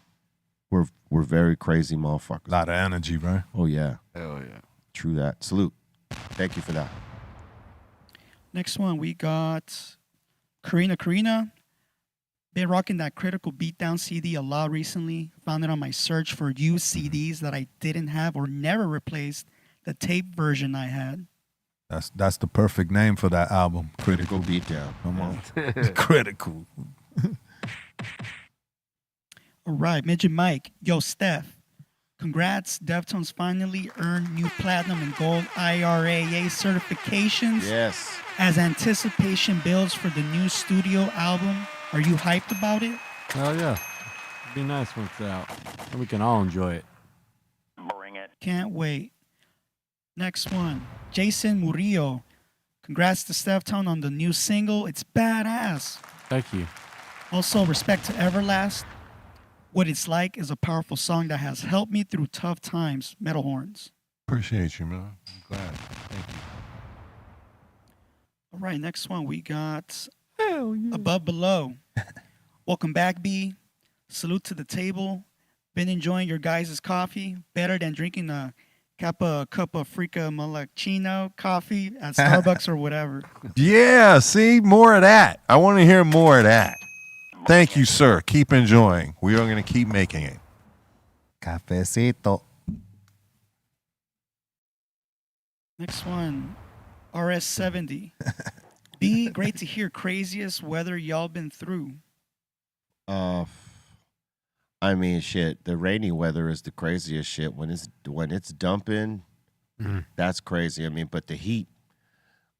were very crazy motherfuckers. A lot of energy, right? Oh yeah, Hell yeah. true that. Salute. Thank you for that. Next one, we got Karina. Been rocking that Critical Beatdown CD a lot recently. Found it on my search for used CDs that I didn't have or never replaced the tape version I had. That's the perfect name for that album. Critical Beatdown. Come on. Critical. All right, Midget Mike. Yo, Steph. Congrats. Deftones finally earned new platinum and gold IRAA certifications. Yes. As anticipation builds for the new studio album, are you hyped about it? Hell yeah. It'd be nice when it's out. And we can all enjoy it. Can't wait. Next one. Jason Murillo. Congrats to Steftone on the new single. It's badass. Thank you. Also, respect to Everlast. What It's Like is a powerful song that has helped me through tough times. Metal horns. Appreciate you, man. I'm glad. Thank you. All right, next one we got Above Below. Welcome back, B. Salute to the table. Been enjoying your guys' coffee. Better than drinking a cup of Frica Malacchino coffee at Starbucks or whatever. Yeah, see, more of that. I want to hear more of that. Thank you, sir. Keep enjoying. We are going to keep making it. Cafecito. Next one, RS70. B, great to hear craziest weather y'all been through. I mean, shit. The rainy weather is the craziest shit. When it's dumping, that's crazy. I mean, but the heat.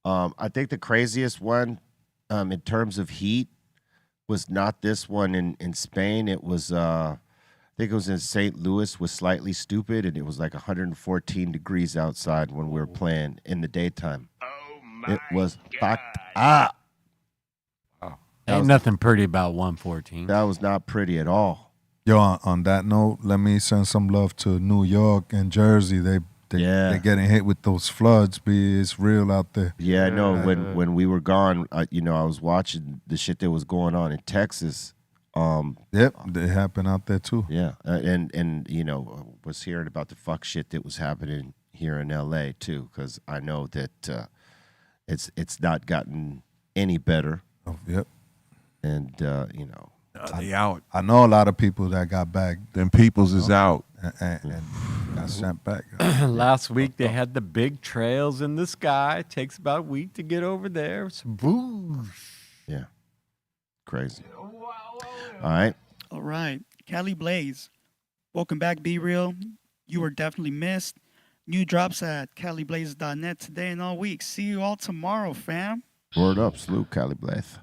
I think the craziest one, in terms of heat, was not this one in Spain. It was think it was in St. Louis, was Slightly Stupid, and it was like 114 degrees outside when we were playing in the daytime. It was fucked up. Ain't nothing pretty about 114. That was not pretty at all. Yo, on that note, let me send some love to New York and Jersey. They're getting hit with those floods. It's real out there. Yeah, I know. When we were gone, I was watching the shit that was going on in Texas. Yep, they happen out there too. Yeah, and was hearing about the fuck shit that was happening here in L.A. too, because I know that it's not gotten any better. Oh, yep. And they out. I know a lot of people that got back. Them peoples is out. And got sent back. Last week they had the big trails in the sky. It takes about a week to get over there. So boosh. Yeah, crazy. All right. All right. Cali Blaze. Welcome back, Be Real. You were definitely missed. New drops at caliblaze.net today and all week. See you all tomorrow, fam. Word up, salute, Cali Blaze.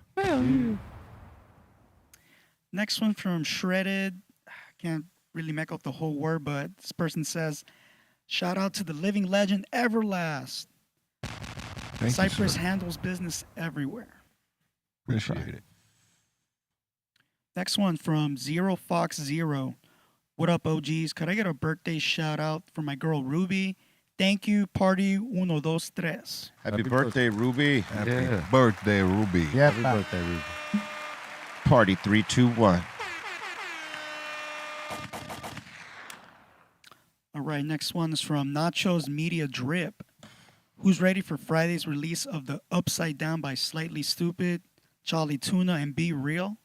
Next one from Shredded. I can't really make out the whole word, but this person says, shout out to the living legend Everlast. Cypress handles business everywhere. Appreciate it. Next one from Zero Fox Zero. What up, OGs? Could I get a birthday shout out for my girl Ruby? Thank you, party uno, dos, tres. Happy birthday, Ruby. Happy birthday, Ruby. Yeah, Happy birthday, Ruby. Party 3, 2, 1. All right, next one is from Nacho's Media Drip. Who's ready for Friday's release of the Upside Down by Slightly Stupid, Charlie Tuna, and Be Real?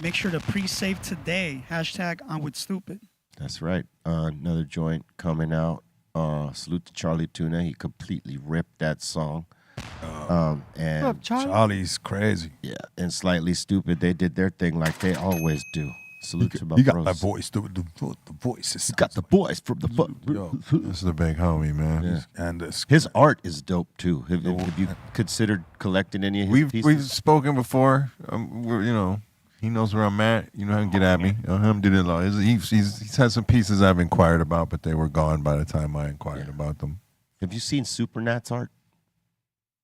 Make sure to pre-save today. Hashtag I'm with stupid. That's right. Another joint coming out. Salute to Charlie Tuna. He completely ripped that song. And Charlie's crazy. Yeah, and Slightly Stupid. They did their thing like they always do. Salute to my He bros. got that voice. The voice is. He got the voice from the book. This is the big homie, man. Yeah. And his art is dope too. Have you considered collecting any of his pieces? We've spoken before. He knows where I'm at. You know how to get at me. Alhamdulillah. He's had some pieces I've inquired about, but they were gone by the time I inquired about them. Have you seen Supernat's art?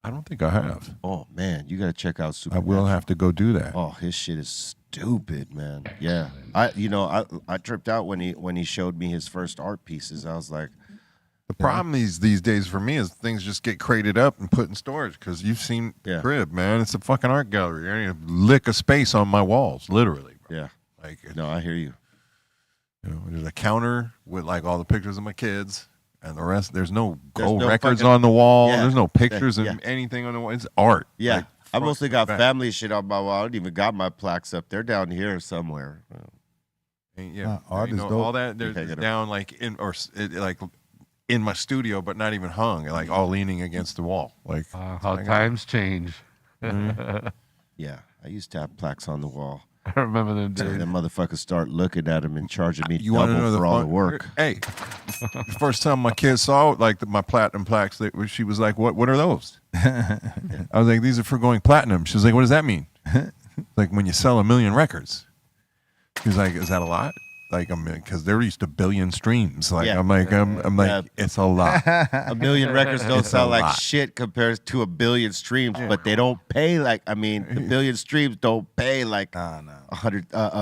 I don't think I have. Oh man, you gotta check out Supernat. I will have to go do that. Oh, his shit is stupid, man. Yeah, I tripped out when he showed me his first art pieces. I was like, the problem these days for me is things just get crated up and put in storage because you've seen crib, man. It's a fucking art gallery. I need to lick a space on my walls, literally. Bro. Yeah. Like no, I hear you. There's a counter with like all the pictures of my kids. And the rest, there's no gold no records fucking- on the wall. Yeah. There's no pictures Yeah. of anything on the wall. It's art. Yeah, Like, I mostly front got to back. family shit on my wall. I don't even got my plaques up. They're down here somewhere. And yeah, art is dope. all that there's Okay, down like in my studio, but not even hung, like all leaning against the wall. Like How times change. Yeah, I used to have plaques on the wall. I remember them And days. then motherfuckers start looking at them and charging me you want to know double the for all the fun- work. Hey, the first time my kids saw like my platinum plaques, she was like, "What are those?" I was like, "These are for going platinum." She was like, "What does that mean?" Like when you sell 1 million records. She was like, "Is that a lot?" Like because they're used to billion streams. Like Yeah. I'm like Yeah. it's a lot. 1 million records don't It's a sound like lot. shit compared to 1 billion streams, but they don't pay like. I mean, the billion streams don't pay like 1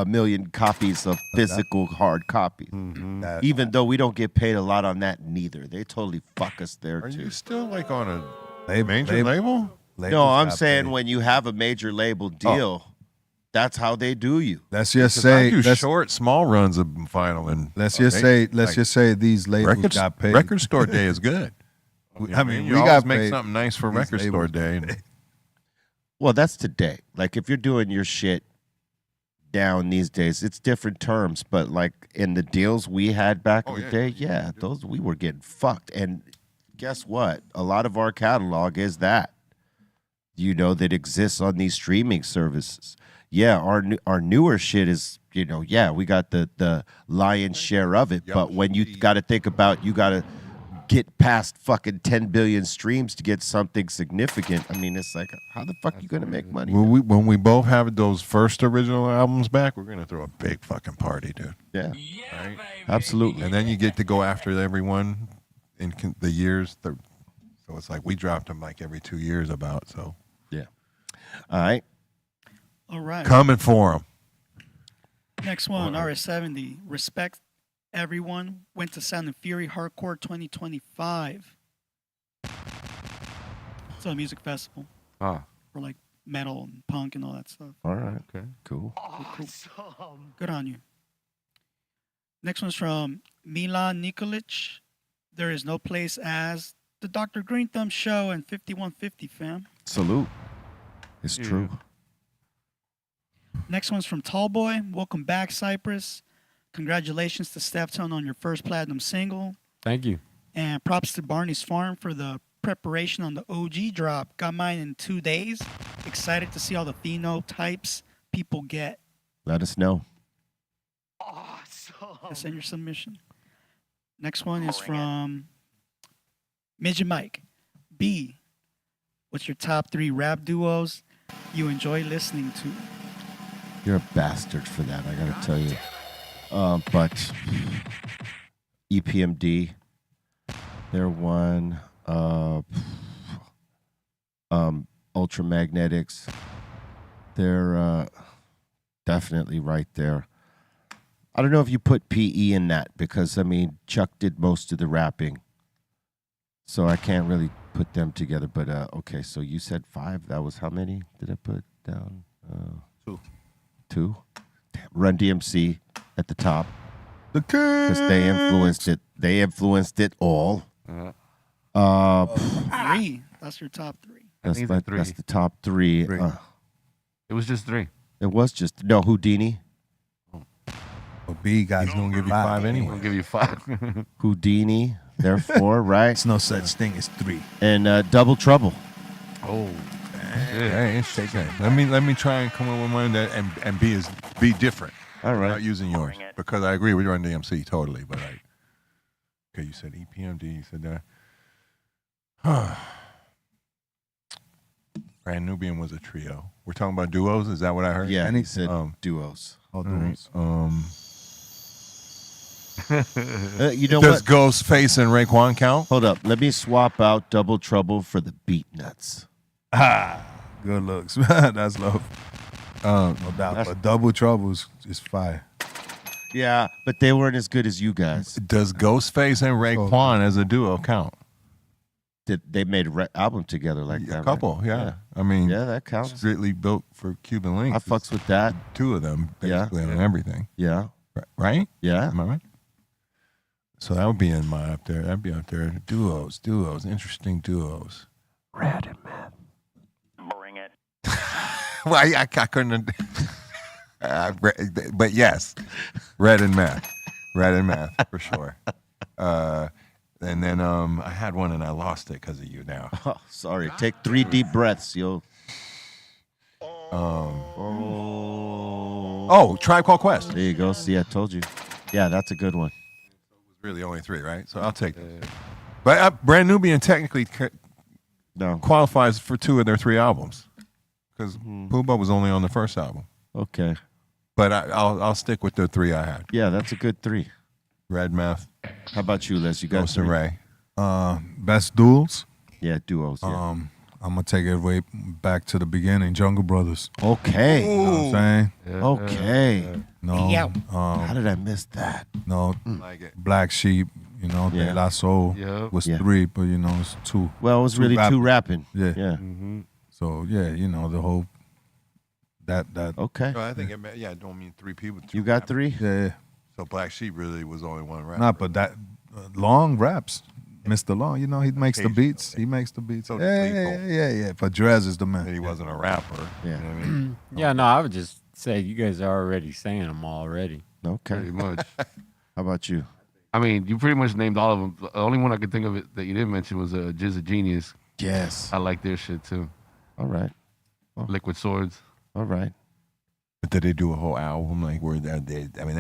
million copies of physical hard copies. That- Even though we don't get paid a lot on that, neither. They totally fuck us there Are too. you still like on a Label- major label- label? labels No, I'm got saying paid. when you have a major label deal, that's how they do you. Let's just 'Cause say I do let's, short, small runs of vinyl, and let's just say these labels record, got paid. record store day is good. I mean, you we always got make paid. something nice for These record store labels day. got paid. Well, that's today. Like if you're doing your shit down these days, it's different terms. But like in the deals we had back in the day, those we were getting fucked. And guess what? A lot of our catalog is that. That exists on these streaming services. Yeah, our newer shit is, we got the lion's share of it. But when you got to think about, you got to get past fucking 10 billion streams to get something significant. I mean, it's like, how the fuck you gonna make money? When we both have those first original albums back, we're gonna throw a big fucking party, dude. Yeah, Right? absolutely. And then you get to go after everyone in the years. So it's like we dropped them like every 2 years about. So Yeah. All right. All right. coming for them. Next one, RS70. Respect everyone. Went to Sound and Fury Hardcore 2025. It's a music festival Ah, for like metal and punk and all that stuff. All right. okay. Cool. Good on you. Next one's from Milan Nikolic. There is no place as the Dr. Greenthumb Show and 5150, fam. Salute. It's true. Next one's from Tallboy. Welcome back, Cypress. Congratulations to Steftone on your first platinum single. Thank you. And props to Barney's Farm for the preparation on the OG drop. Got mine in 2 days. Excited to see all the phenotypes people get. Let us know. Send your submission. Next one is from Midget Mike. B, what's your top 3 rap duos you enjoy listening to? You're a bastard for that, I gotta tell you. But EPMD, they're one. Ultramagnetics, they're definitely right there. I don't know if you put PE in that because, I mean, Chuck did most of the rapping. So I can't really put them together. But, okay, so you said 5. That was how many did I put down? 2. 2? Damn, Run DMC at the top. The Because they influenced it. They influenced it all. 3. That's your top 3. That's, think it's 3. that's the top 3. It was just 3. It was just, no, Houdini. Well, B guys gonna give you 5 I'll anyway. give you 5. Houdini, therefore, right? There's no such thing as 3. And Double Trouble. Oh. Hey, it's okay. Let me try and come up with one that and be different. All right. Not using yours because I agree with Run DMC totally. But okay, you said EPMD. You said that. Brand Nubian was a trio. We're talking about duos. Is that what I heard? Yeah, And he he said duos. All All duos. You know Does what? Ghostface and Raekwon count? Hold up. Let me swap out Double Trouble for the Beat Nuts. Good looks. That's love. No doubt. But Double Troubles is fire. Yeah, but they weren't as good as you guys. Does Ghostface and Raekwon as a duo count? They made an album together like that. A couple, right? yeah. I mean, Yeah, that counts. strictly built for Cuban Links. I fucks with that. 2 of them, Yeah. basically, on everything. Yeah. Right? Yeah. Am I right? So that would be in my up there. That'd be up there. Duos, interesting duos. Red and Meth. Bring it. Well, I couldn't. But yes, Red and Meth for sure. And then I had one and I lost it because of you now. Oh, sorry. Take 3 deep breaths. You'll. Oh, Tribe Called Quest. There you go. See, I told you. Yeah, that's a good one. Really only 3, right? So I'll take that. But Brand Nubian technically No. qualifies for 2 of their 3 albums because Puba was only on the first album. Okay. But I'll stick with the 3 I had. Yeah, that's a good 3. Red Meth, How about you, Les? You got Ghost and 3? Ray. Best duels. Yeah, duos. Yeah. I'm gonna take it way back to the beginning. Jungle Brothers. Okay. You know what I'm saying? Okay. No. Yeah. How did I miss that? No. Like it. Black Sheep. You know, Yeah. De La Soul Yeah. was Yeah. 3, but you know it's 2. Well, it was Two really rap- 2 rapping. Yeah. Yeah. So yeah, you know the whole that Okay. No, I think it I don't mean 3 people. 2 You got rappers. 3? yeah. So Black Sheep really was only one rapper. Not, but that Long raps. Mr. Long, you know, he makes the Occasionally. beats. He makes the beats. So Yeah, Lethal. yeah. But Drez is the man. That he wasn't a rapper. Yeah. You know what I mean? Yeah, no, I would just say you guys are already saying them already. Okay. Pretty much. How about you? I mean, you pretty much named all of them. The only one I could think of it that you didn't mention was Jizz a Genius. Yes. I like their shit too. All right. Liquid Swords. All right. But did they do a whole album like where they? I mean,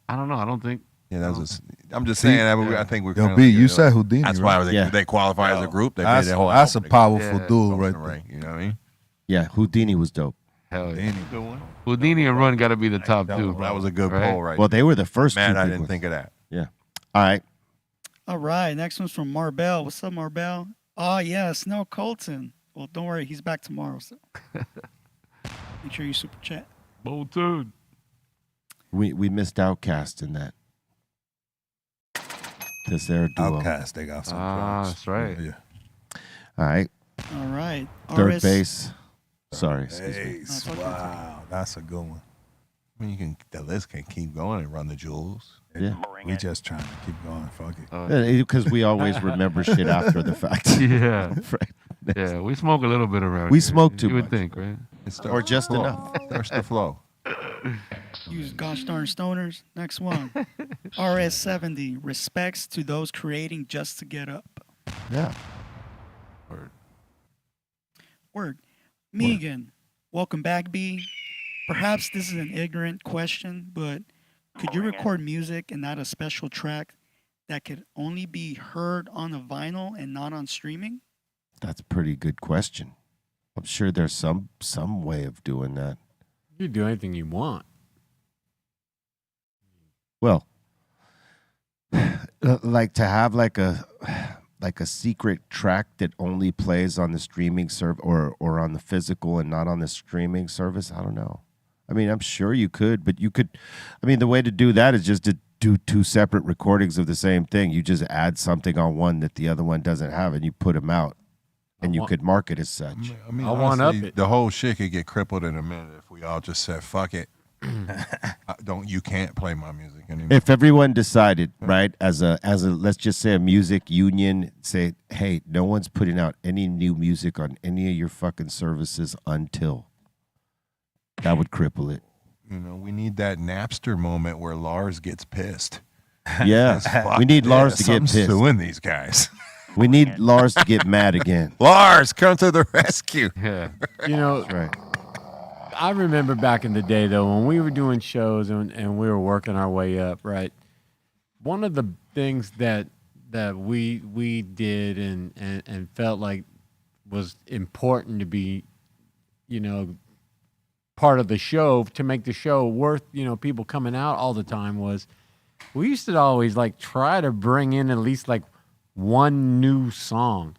I don't know. I don't think. Yeah, that was. I'm just saying. I think we're. Yo, B, you said Houdini. That's right? why they qualify as a group. They That's, made their whole that's a album powerful Yeah. dude together. right there. You know what I mean? Yeah, Houdini was dope. Hell yeah. Houdini. Houdini and Run got to be the top two. That was a good Right? poll, right? Well, they were the first Man, two I big didn't ones. think of that. Yeah. All right. All right, next one's from Marbell. What's up, Marbell? Oh, yeah, Snow Colton. Well, don't worry, he's back tomorrow, so make sure you super chat. Bolton. We missed Outcast in that. Because they're a duo. Outcast, they got some. Ah, drugs. that's right. Yeah. All right. All right. Third RS base. Sorry, excuse me. Ace. Wow, that's a good one. I mean, the list can keep going and run the jewels. Yeah. We just trying to keep going. Fuck it. Because we always remember shit after the fact. Yeah. Right. Yeah, we smoke a little bit around We here. smoke too You would much. think, right? Or just enough. Starts to flow. Use gosh darn stoners. Next one. RS70. Respects to those creating just to get up. Yeah. Word. Megan, welcome back, B. Perhaps this is an ignorant question, but could you record music and not a special track that could only be heard on a vinyl and not on streaming? That's a pretty good question. I'm sure there's some way of doing that. You do anything you want. Well, like to have like a secret track that only plays on the streaming or on the physical and not on the streaming service. I don't know. I mean, I'm sure you could, but you could. I mean, the way to do that is just to do two separate recordings of the same thing. You just add something on one that the other one doesn't have, and you put them out, and you could market as such. I mean, I one up honestly, it. the whole shit could get crippled in a minute if we all just said, fuck it. You can't play my music anymore. If everyone decided, right, as a let's just say a music union, say, hey, no one's putting out any new music on any of your fucking services until, that would cripple it. You know, we need that Napster moment where Lars gets pissed. Yeah, Fuck we need Lars this, to get I'm pissed. suing these guys. We need Lars to get mad again. Lars, come to the rescue. Yeah. You know, That's right. I remember back in the day, though, when we were doing shows and we were working our way up, right? One of the things that we did and felt like was important to be, you know, part of the show to make the show worth, you know, people coming out all the time was we used to always like try to bring in at least like one new song.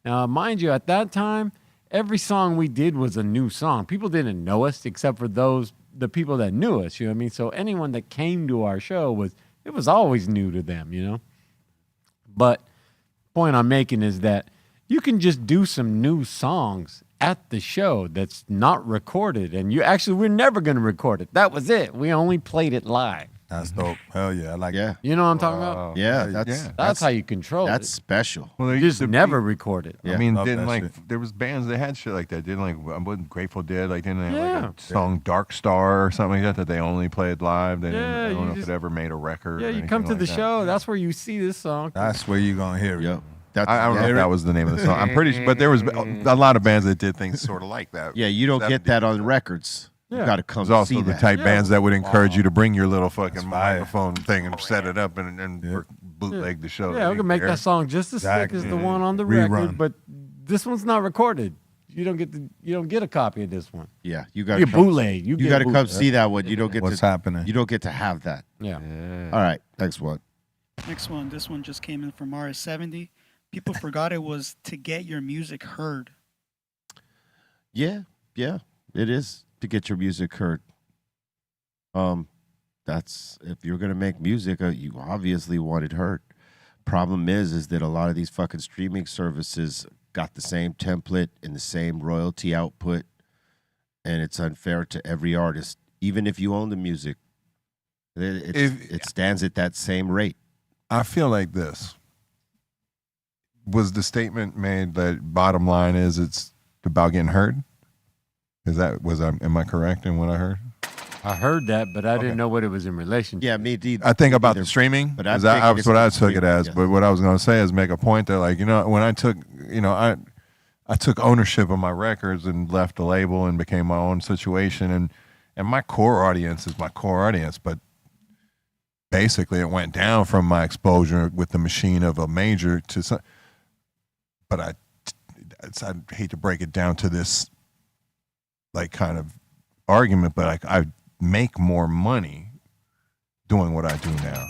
Now, mind you, at that time, every song we did was a new song. People didn't know us except for the people that knew us, you know what I mean? So anyone that came to our show it was always new to them, you know? But point I'm making is that you can just do some new songs at the show that's not recorded, and we're never going to record it. That was it. We only played it live. That's dope. Hell yeah, I like Yeah, You know what I'm talking about? yeah, That's how you control that's it. special. Well, there You used just to never be- record it. Yeah. I mean, Love didn't that like shit. there was bands that had shit like that. Didn't like what Grateful Dead like didn't they have Yeah. like a song Dark Star or something like that they only played live. They Yeah, didn't, I don't you know if just- it ever made a record. Yeah, or you anything come to like the that. show. That's where you see this song. That's where you gonna hear it. Yep. That's, I don't know if that was the name of the song. I'm pretty sure, but there was a lot of bands that did things sort of like that. Yeah, you don't get that on records. You Yeah. got to come There's also see the that. type Yeah. bands that would encourage you to bring your little fucking fire. microphone thing and set it up and bootleg the show. Yeah, we can make that song just as sick as the one on the record, Rerun. but this one's not recorded. You don't get a copy of this one. Yeah, you You got to get bootleg. You You got to come bootleg. see that one. You don't get What's to happening? You don't get to have that. Yeah. All right, next one. Next one. This one just came in from RS70. People forgot it was to get your music heard. Yeah, it is to get your music heard. That's if you're gonna make music, you obviously want it heard. Problem is that a lot of these fucking streaming services got the same template and the same royalty output, and it's unfair to every artist, even if you own the music. It stands at that same rate. I feel like this was the statement made that bottom line is it's about getting heard. Am I correct in what I heard? I heard that, but I didn't know what it was in relation to. Yeah, me neither. I think about either. the streaming, But but I'm that thinking was it's what the I took it streaming, as. yeah. But what I was going to say is make a point that, like, when I took, I took ownership of my records and left the label and became my own situation, and my core audience is my core audience. But basically it went down from my exposure with the machine of a major to some, but I hate to break it down to this like kind of argument, but like I make more money doing what I do now.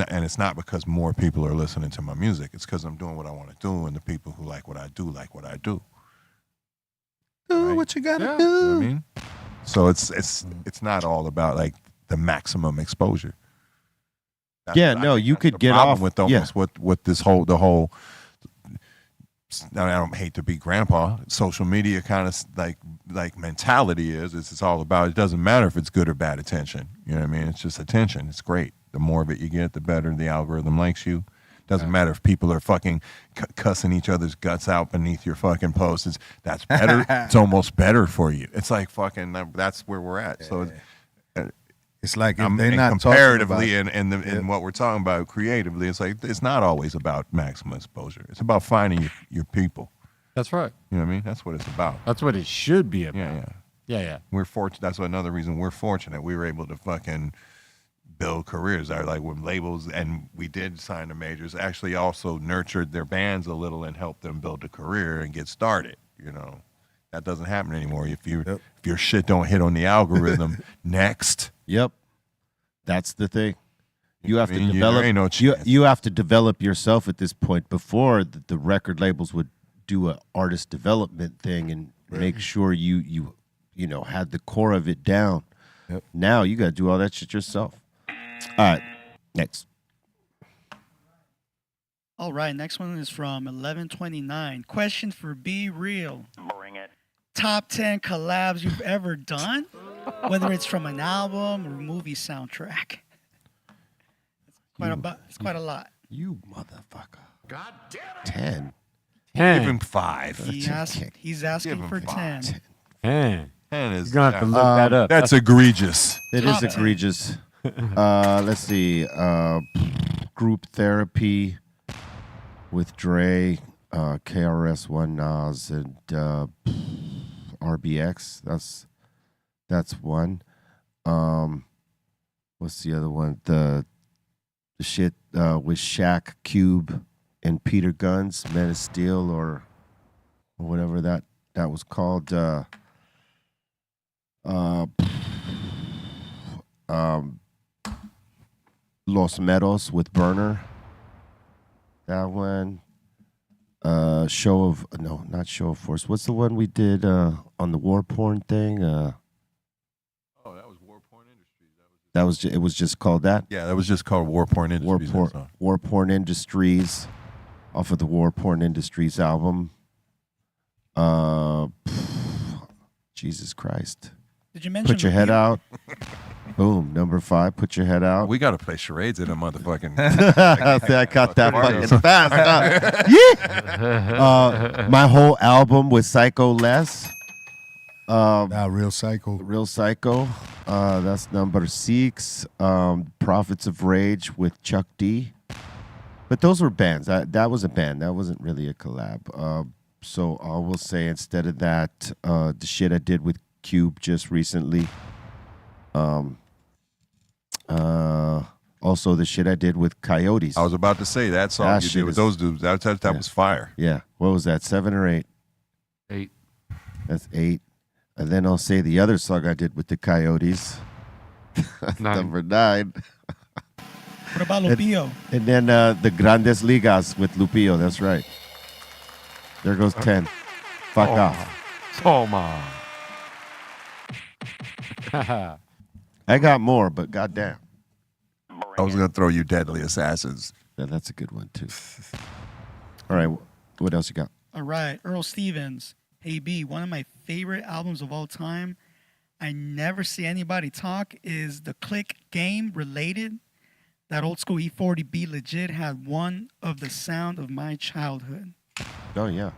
And it's not because more people are listening to my music. It's because I'm doing what I want to do, and the people who like what I do like what I do. Do Right? what you gotta Yeah. do. You know what I mean? So it's not all about like the maximum exposure. Yeah, no, you that's could the get problem off- with almost what this whole the whole. I don't hate to be grandpa. Social media kind of like mentality is it's all about. It doesn't matter if it's good or bad attention. You know what I mean? It's just attention. It's great. The more of it you get, the better the algorithm likes you. Doesn't matter if people are fucking cussing each other's guts out beneath your fucking posts. That's better. It's almost better for you. It's like fucking. That's where we're at. So. It's like if And they're not comparatively talking about, in what we're talking about creatively, it's like it's not always about maximum exposure. It's about finding your people. That's right. You know what I mean? That's what it's about. That's what it should be about. Yeah. Yeah. We're fortunate. That's another reason we're fortunate. We were able to fucking build careers. Like when labels, and we did sign the majors, actually also nurtured their bands a little and helped them build a career and get started. You know, that doesn't happen anymore. If your shit don't hit on the algorithm, next. Yep. That's the thing. You have to There develop. ain't no chance. You have to develop yourself at this point. Before the record labels would do a artist development thing and make sure you know had the core of it down. Yep. Now you got to do all that shit yourself. All right, next. All right, next one is from 1129. Question for Be Real. Bring it. Top 10 collabs you've ever done, whether it's from an album or movie soundtrack. It's quite a lot. You motherfucker. God damn it. 10. Give him 5. He's asking Give him for 10. 5. 10. 10 is You're going to have to look that up. That's egregious. It Top is 10. egregious. Let's see. Group Therapy with Dre, KRS-One, Nas, and RBX. That's one. What's the other one? The shit with Shaq, Cube, and Peter Guns, Men of Steel, or whatever that was called. Los Medos with Burner. That one. Not Show of Force. What's the one we did on the war porn thing? Oh, that was War Porn Industries. It was just called that. Yeah, that was just called War Porn Industries. War Porn Industries, off of the War Porn Industries album. Jesus Christ! Did you mention Put your head out. Boom. Number 5. Put your head out. We got to play charades in a motherfucking. I caught that fucking fast. Yeah. My whole album with Psycho Les. Real Psycho. Real Psycho. That's number 6. Prophets of Rage with Chuck D. But those were bands. That was a band. That wasn't really a collab. So I will say instead of that, the shit I did with Cube just recently. Also the shit I did with Coyotes. I was about to say that song That you shit did with is- those dudes. That was fire. Yeah. What was that? 7 or 8? 8. That's 8. And then I'll say the other song I did with the Coyotes. Number 9. What about Lupillo? And then the Grandes Ligas with Lupillo. That's right. There goes 10. Fuck off. Toma. I got more, but goddamn. I was gonna throw you Deadly Assassins. Yeah, that's a good one too. All right, what else you got? All right, Earl Stevens. Hey B, one of my favorite albums of all time. I never see anybody talk is the Click Game related. That old school E40B legit had one of the sound of my childhood. Oh yeah.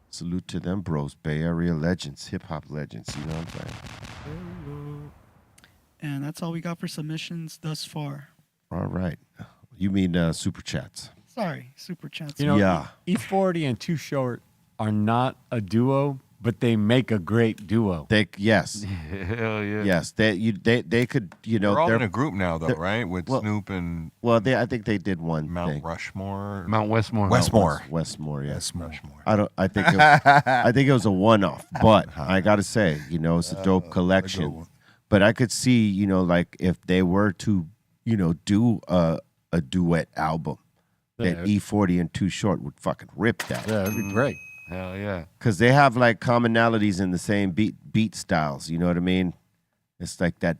Salute to them bros, Bay Area legends, hip hop legends. You know what I'm saying? And that's all we got for submissions thus far. All right. You mean super chats? Sorry, super chats. You know, Yeah. E40 and Too Short are not a duo, but they make a great duo. Yes, Hell yeah. yes. They could, you know. They're all in they're- a group now, though, right? With Snoop and Well, I think they did one Mount thing. Rushmore. Mount Westmore. Westmore, yeah. Rushmore. I think it was a one-off, but I gotta say, you know, it's a dope collection. But I could see, you know, like if they were to, you know, do a duet album, that E40 and Too Short would fucking rip that. Yeah, it'd be great. Hell yeah. Because they have like commonalities in the same beat styles. You know what I mean? It's like that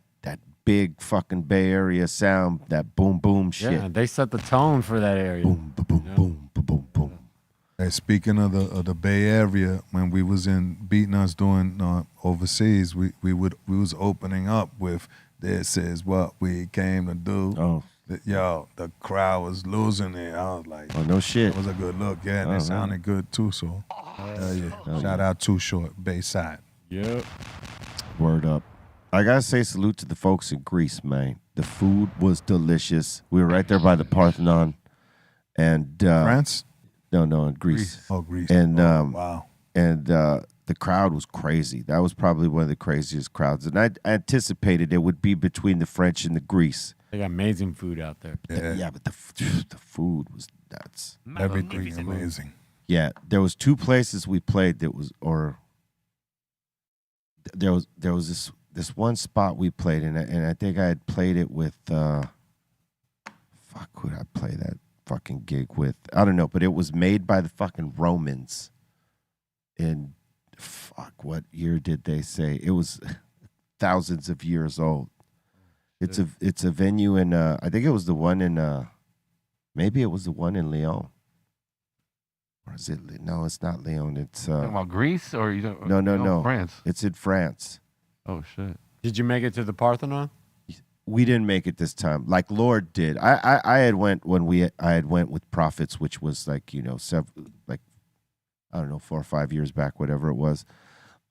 big fucking Bay Area sound, that boom boom shit. Yeah, they set the tone for that area. Boom boom boom boom boom boom boom. Hey, speaking of the Bay Area, when we was beating us doing overseas, we was opening up with "This is what we came to do." Oh, Yo, the crowd was losing it. I was like, oh no shit. it was a good look. Yeah, and it sounded good too. So, hell yeah. Shout out Too Short, Bayside. Yep. Word up. I gotta say salute to the folks in Greece, man. The food was delicious. We were right there by the Parthenon, and France? No, in Greece. Oh, Greece. And wow. And the crowd was crazy. That was probably one of the craziest crowds. And I anticipated it would be between the French and the Greece. They got amazing food out there. Yeah, but the food was nuts. Everything amazing. Yeah, there was two places we played that was, or there was this one spot we played in, and I think I had played it with, fuck, who did I play that fucking gig with? I don't know, but it was made by the fucking Romans. And fuck, what year did they say? It was thousands of years old. It's a venue in I think it was the one in maybe it was the one in Lyon. Or is it? No, it's not Lyon. It's Talking about Greece or you don't? no. France. It's in France. Oh shit. Did you make it to the Parthenon? We didn't make it this time. Like Lord did. I had went when I had went with Prophets, which was like, you know, like I don't know, 4 or 5 years back, whatever it was.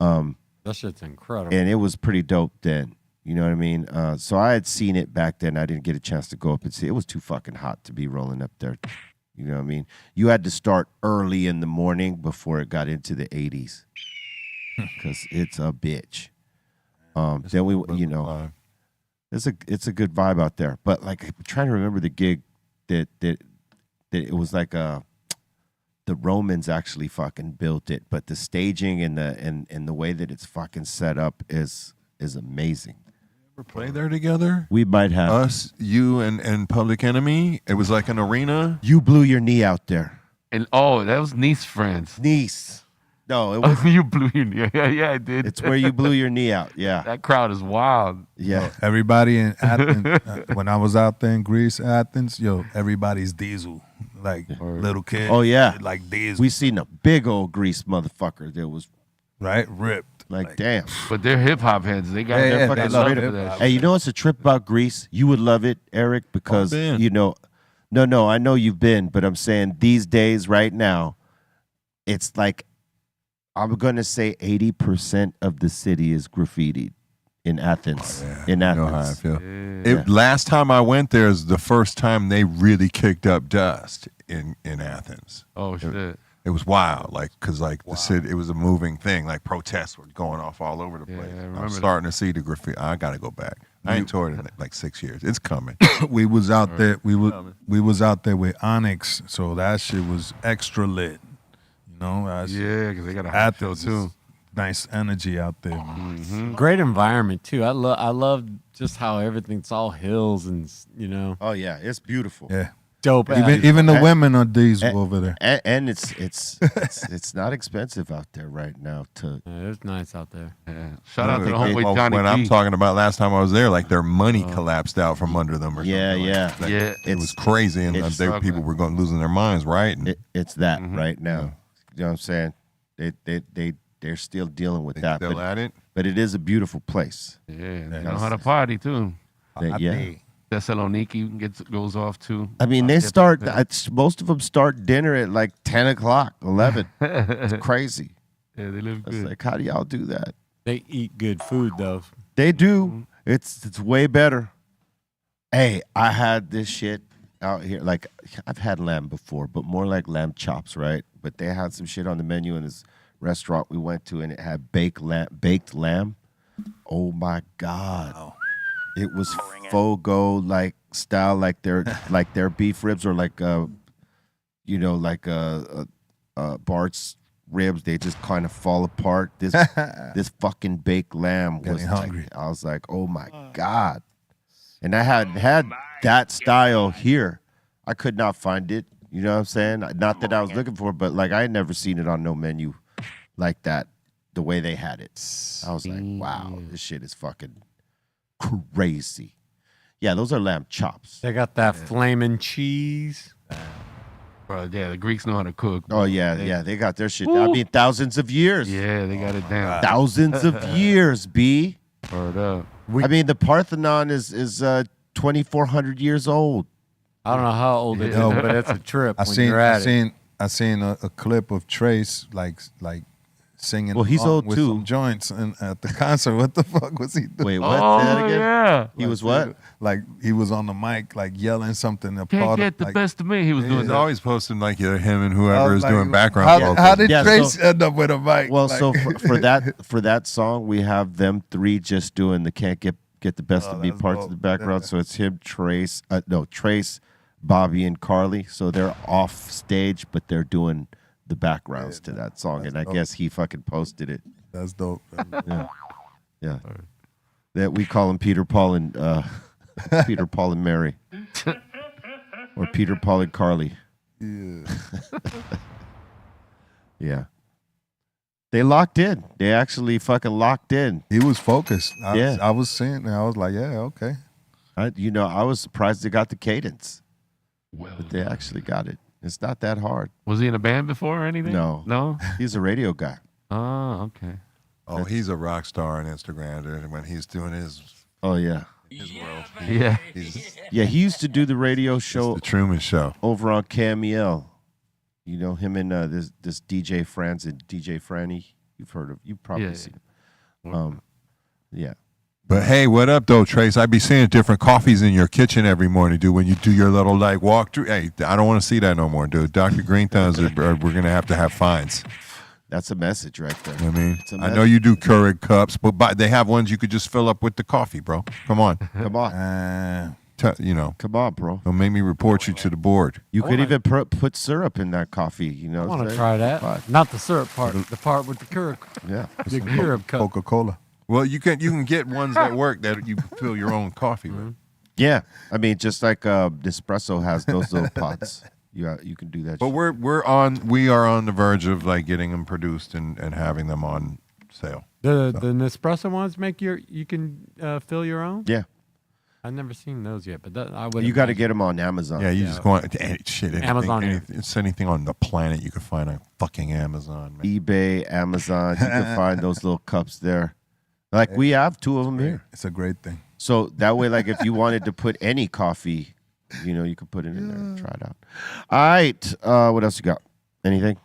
That shit's incredible. And it was pretty dope then. You know what I mean? So I had seen it back then. I didn't get a chance to go up and see it. It was too fucking hot to be rolling up there. You know what I mean? You had to start early in the morning before it got into the 80s. Because it's a bitch. Then we, you know, it's a good vibe out there. But like, I'm trying to remember the gig that it was like the Romans actually fucking built it, but the staging and the way that it's fucking set up is amazing. Ever play there together? We might have. Us, you, and Public Enemy. It was like an arena. You blew your knee out there. And that was Nice friends. Nice. No, it was. You blew your knee. Yeah, I did. It's where you blew your knee out. Yeah. That crowd is wild. Yeah. Everybody in Athens, when I was out there in Greece, Athens, everybody's diesel. Like little kids. Oh, yeah. Like diesel. We seen a big old Grease motherfucker that was right? Ripped. like damn. But they're hip hop heads. They got Yeah, their yeah, fucking they love love for hip that hop. shit. Hey, you know what's a trip about Greece? You would love it, Eric, because been. you know. No, I know you've been, but I'm saying these days, right now, it's like I'm gonna say 80% of the city is graffitied in Athens. In You Athens. know how I feel. Last time I went there is the first time they really kicked up dust in Athens. Oh shit. It was wild, because the city, it was a moving thing. Like protests were going off all over the Yeah, place. I I'm remember starting to see the graffiti. I gotta go back. I ain't toured in like 6 years. It's coming. We was out there. We was out there with Onyx, so that shit was extra lit. You know, Yeah, because they got a hot show Athens too. is nice energy out there. Man. Great environment too. I love just how everything's all hills and you know Oh yeah, it's beautiful. Yeah, dope. even the And- women are diesel over there. And it's not expensive out there right now. It's nice out there. Yeah. Shout out to the think they- homeboy Johnny when I'm G. talking about last time I was there, like their money collapsed out from under them. Or Yeah, something. yeah. Like, Yeah. it was crazy, and it's- people were losing their minds, right? And It's that right now. You know what I'm saying? They're still dealing with that. still at it. But it is a beautiful place. Yeah, they know how to party too. Yeah. Thessaloniki goes off too. I mean, they start. Most of them start dinner at like 10 o'clock, 11. It's crazy. Yeah, they live It's good. like, how do y'all do that? They eat good food though. They do. It's way better. Hey, I had this shit out here. Like I've had lamb before, but more like lamb chops, right? But they had some shit on the menu, and this restaurant we went to, and it had baked lamb. Oh my God. It was Fogo like style, like their beef ribs, or like Bart's ribs. They just kind of fall apart. This fucking baked lamb was hungry. I was like, oh my God. And I hadn't had that style here. I could not find it. You know what I'm saying? Not that I was looking for it, but like I had never seen it on no menu like that, the way they had it. I was like, wow, this shit is fucking crazy. Yeah, those are lamb chops. They got that flaming cheese. Bro, yeah, the Greeks know how to cook. Oh yeah, they got their shit. I mean, thousands of years. Yeah, they got it down. Thousands of years, B. Word up. I mean, the Parthenon is 2,400 years old. I don't know how old it is, but it's a trip when you're at it. I seen a clip of Trace like singing. Well, he's along old with too. some joints at the concert. What the fuck was he doing? Wait, what? Oh, Say that again? yeah. He was what? Like he was on the mic, like yelling something. Can't get the best of me. He was doing He's that. always posting like him and whoever is like, doing background vocals. How did Yeah, Trace end up with a mic? Well, Like- so for that song, we have them three just doing the "Can't Get the Best of Me" that's parts dope. of the background. Yeah. So it's him, Trace, Bobby, and Carly. So they're off stage, but they're doing the backgrounds to that song. And I guess he fucking posted it. That's dope. Yeah. That we call him Peter, Paul, and Peter, Paul, and Mary, or Peter, Paul, and Carly. Yeah. Yeah. They locked in. They actually fucking locked in. He was focused. Yeah. I was seeing it. I was like, yeah, okay. I was surprised they got the cadence, but they actually got it. It's not that hard. Was he in a band before or anything? No. No? He's a radio guy. Oh, okay. Oh, he's a rock star on Instagram dude, when he's doing his Oh yeah, world. Yeah. He's yeah. He used to do the radio show the Truman Show. over on KMEL. You know him and this DJ Franny. You've probably Yeah. seen him. Yeah. But hey, what up though, Trace? I be seeing different coffees in your kitchen every morning, dude. When you do your little like walkthrough, hey, I don't want to see that no more, dude. Dr. Greenthumbs, we're gonna have to have fines. That's a message right there. I mean, It's a I know you do Keurig cups, but they have ones you could just fill up with the coffee, bro. Come on, Come on, come on, bro. don't make me report you to the board. You could even put syrup in that coffee. You know. I what want I'm to saying? try that. But, Not the syrup part, the part with the Keurig. yeah. The Keurig cup. Coca-Cola. Well, you can get ones that work that you fill your own coffee with. Yeah. I mean, just like Nespresso has those little pots. You can do that. But shit. we are on the verge of like getting them produced and having them on sale. The Nespresso ones you can fill your own? Yeah. I've never seen those yet, but I would. You got to get them on Amazon. Yeah, you just go on Amazon, yeah. it's anything on the planet you can find on fucking Amazon, man. eBay, Amazon. You can find those little cups there. Like we have two of them here. It's a great thing. So that way, like if you wanted to put any coffee, you could put it in there and try it out. All right. What else you got? Anything?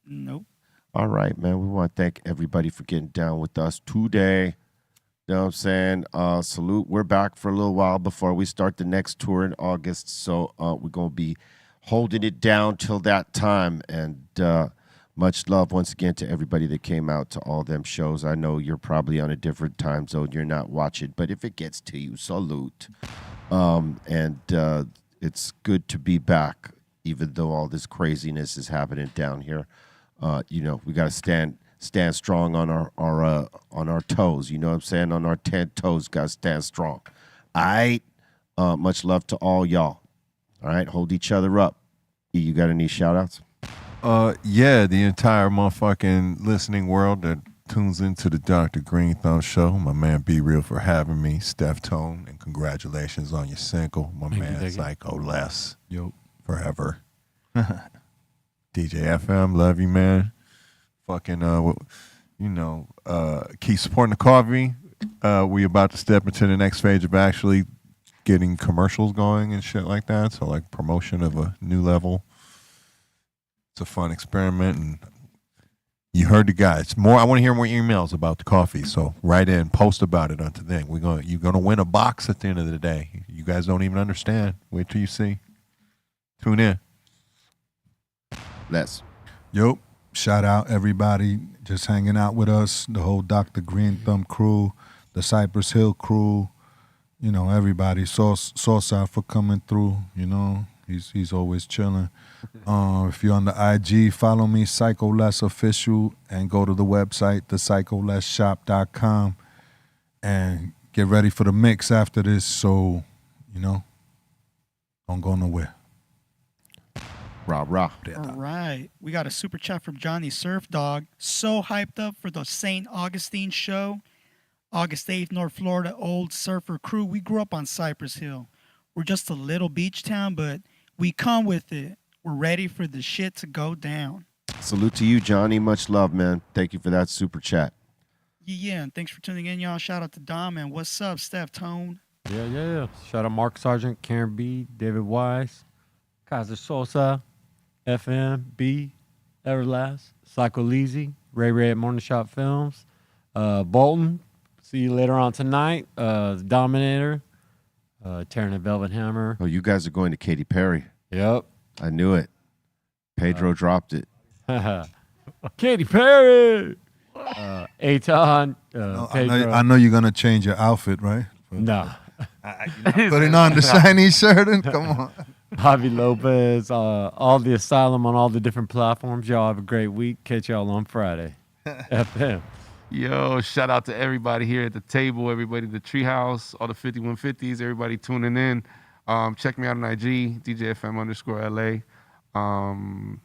Nope. All right, man. We want to thank everybody for getting down with us today. You know what I'm saying? Salute. We're back for a little while before we start the next tour in August. So we're going to be holding it down till that time. And much love once again to everybody that came out to all them shows. I know you're probably on a different time zone. You're not watching. But if it gets to you, salute. And it's good to be back, even though all this craziness is happening down here. We got to stand strong on our toes. You know what I'm saying? On our 10 toes, got to stand strong. All right? Much love to all y'all. All right? Hold each other up. You got any shout-outs? Yeah, the entire motherfucking listening world that tunes into the Dr. Greenthumb show. My man Be Real for having me, Steph Tone, and congratulations on your single. My man Psycho Les. Yo. Forever. DJ FM, love you, man. Fucking keep supporting the coffee. We about to step into the next phase of actually getting commercials going and shit like that. So like promotion of a new level. It's a fun experiment, and you heard the guys. I want to hear more emails about the coffee. So write in, post about it on the thing. You're gonna win a box at the end of the day. You guys don't even understand. Wait till you see. Tune in. Les. Yo. shout out everybody just hanging out with us, the whole Dr. Greenthumb crew, the Cypress Hill crew, you know, everybody. Sosa for coming through, you know. He's always chilling. If you're on the IG, follow me, Psycho Less Official, and go to the website, thepsycholessshop.com, and get ready for the mix after this. So, you know, don't go nowhere. Rah, rah. All right. We got a super chat from Johnny Surf Dog. So hyped up for the St. Augustine show. August 8th, North Florida, old surfer crew. We grew up on Cypress Hill. We're just a little beach town, but we come with it. We're ready for the shit to go down. Salute to you, Johnny. Much love, man. Thank you for that super chat. Yeah, and thanks for tuning in, y'all. Shout out to Dom, and what's up, Steph Tone? Yeah. Shout out Mark Sargent, Karen B, David Wise, Kaiser Sosa, FM, B, Everlast, Psycho Leezy, Ray at Morning Shop Films, Bolton. See you later on tonight. The Dominator, Tearing the Velvet Hammer. Oh, you guys are going to Katy Perry. Yep. I knew it. Pedro dropped it. Katy Perry. Aton. I know you're gonna change your outfit, right? No. Putting on the shiny shirt and come on. Javi Lopez, all the Asylum on all the different platforms. Y'all have a great week. Catch y'all on Friday. FM. Yo, shout out to everybody here at the table, everybody at the Treehouse, all the 5150s, everybody tuning in. Check me out on IG, DJFM_LA.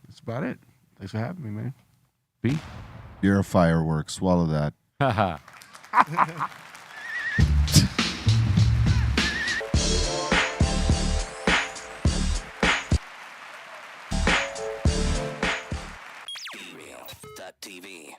That's about it. Thanks for having me, man. B? You're a firework. Swallow that. BREALTV.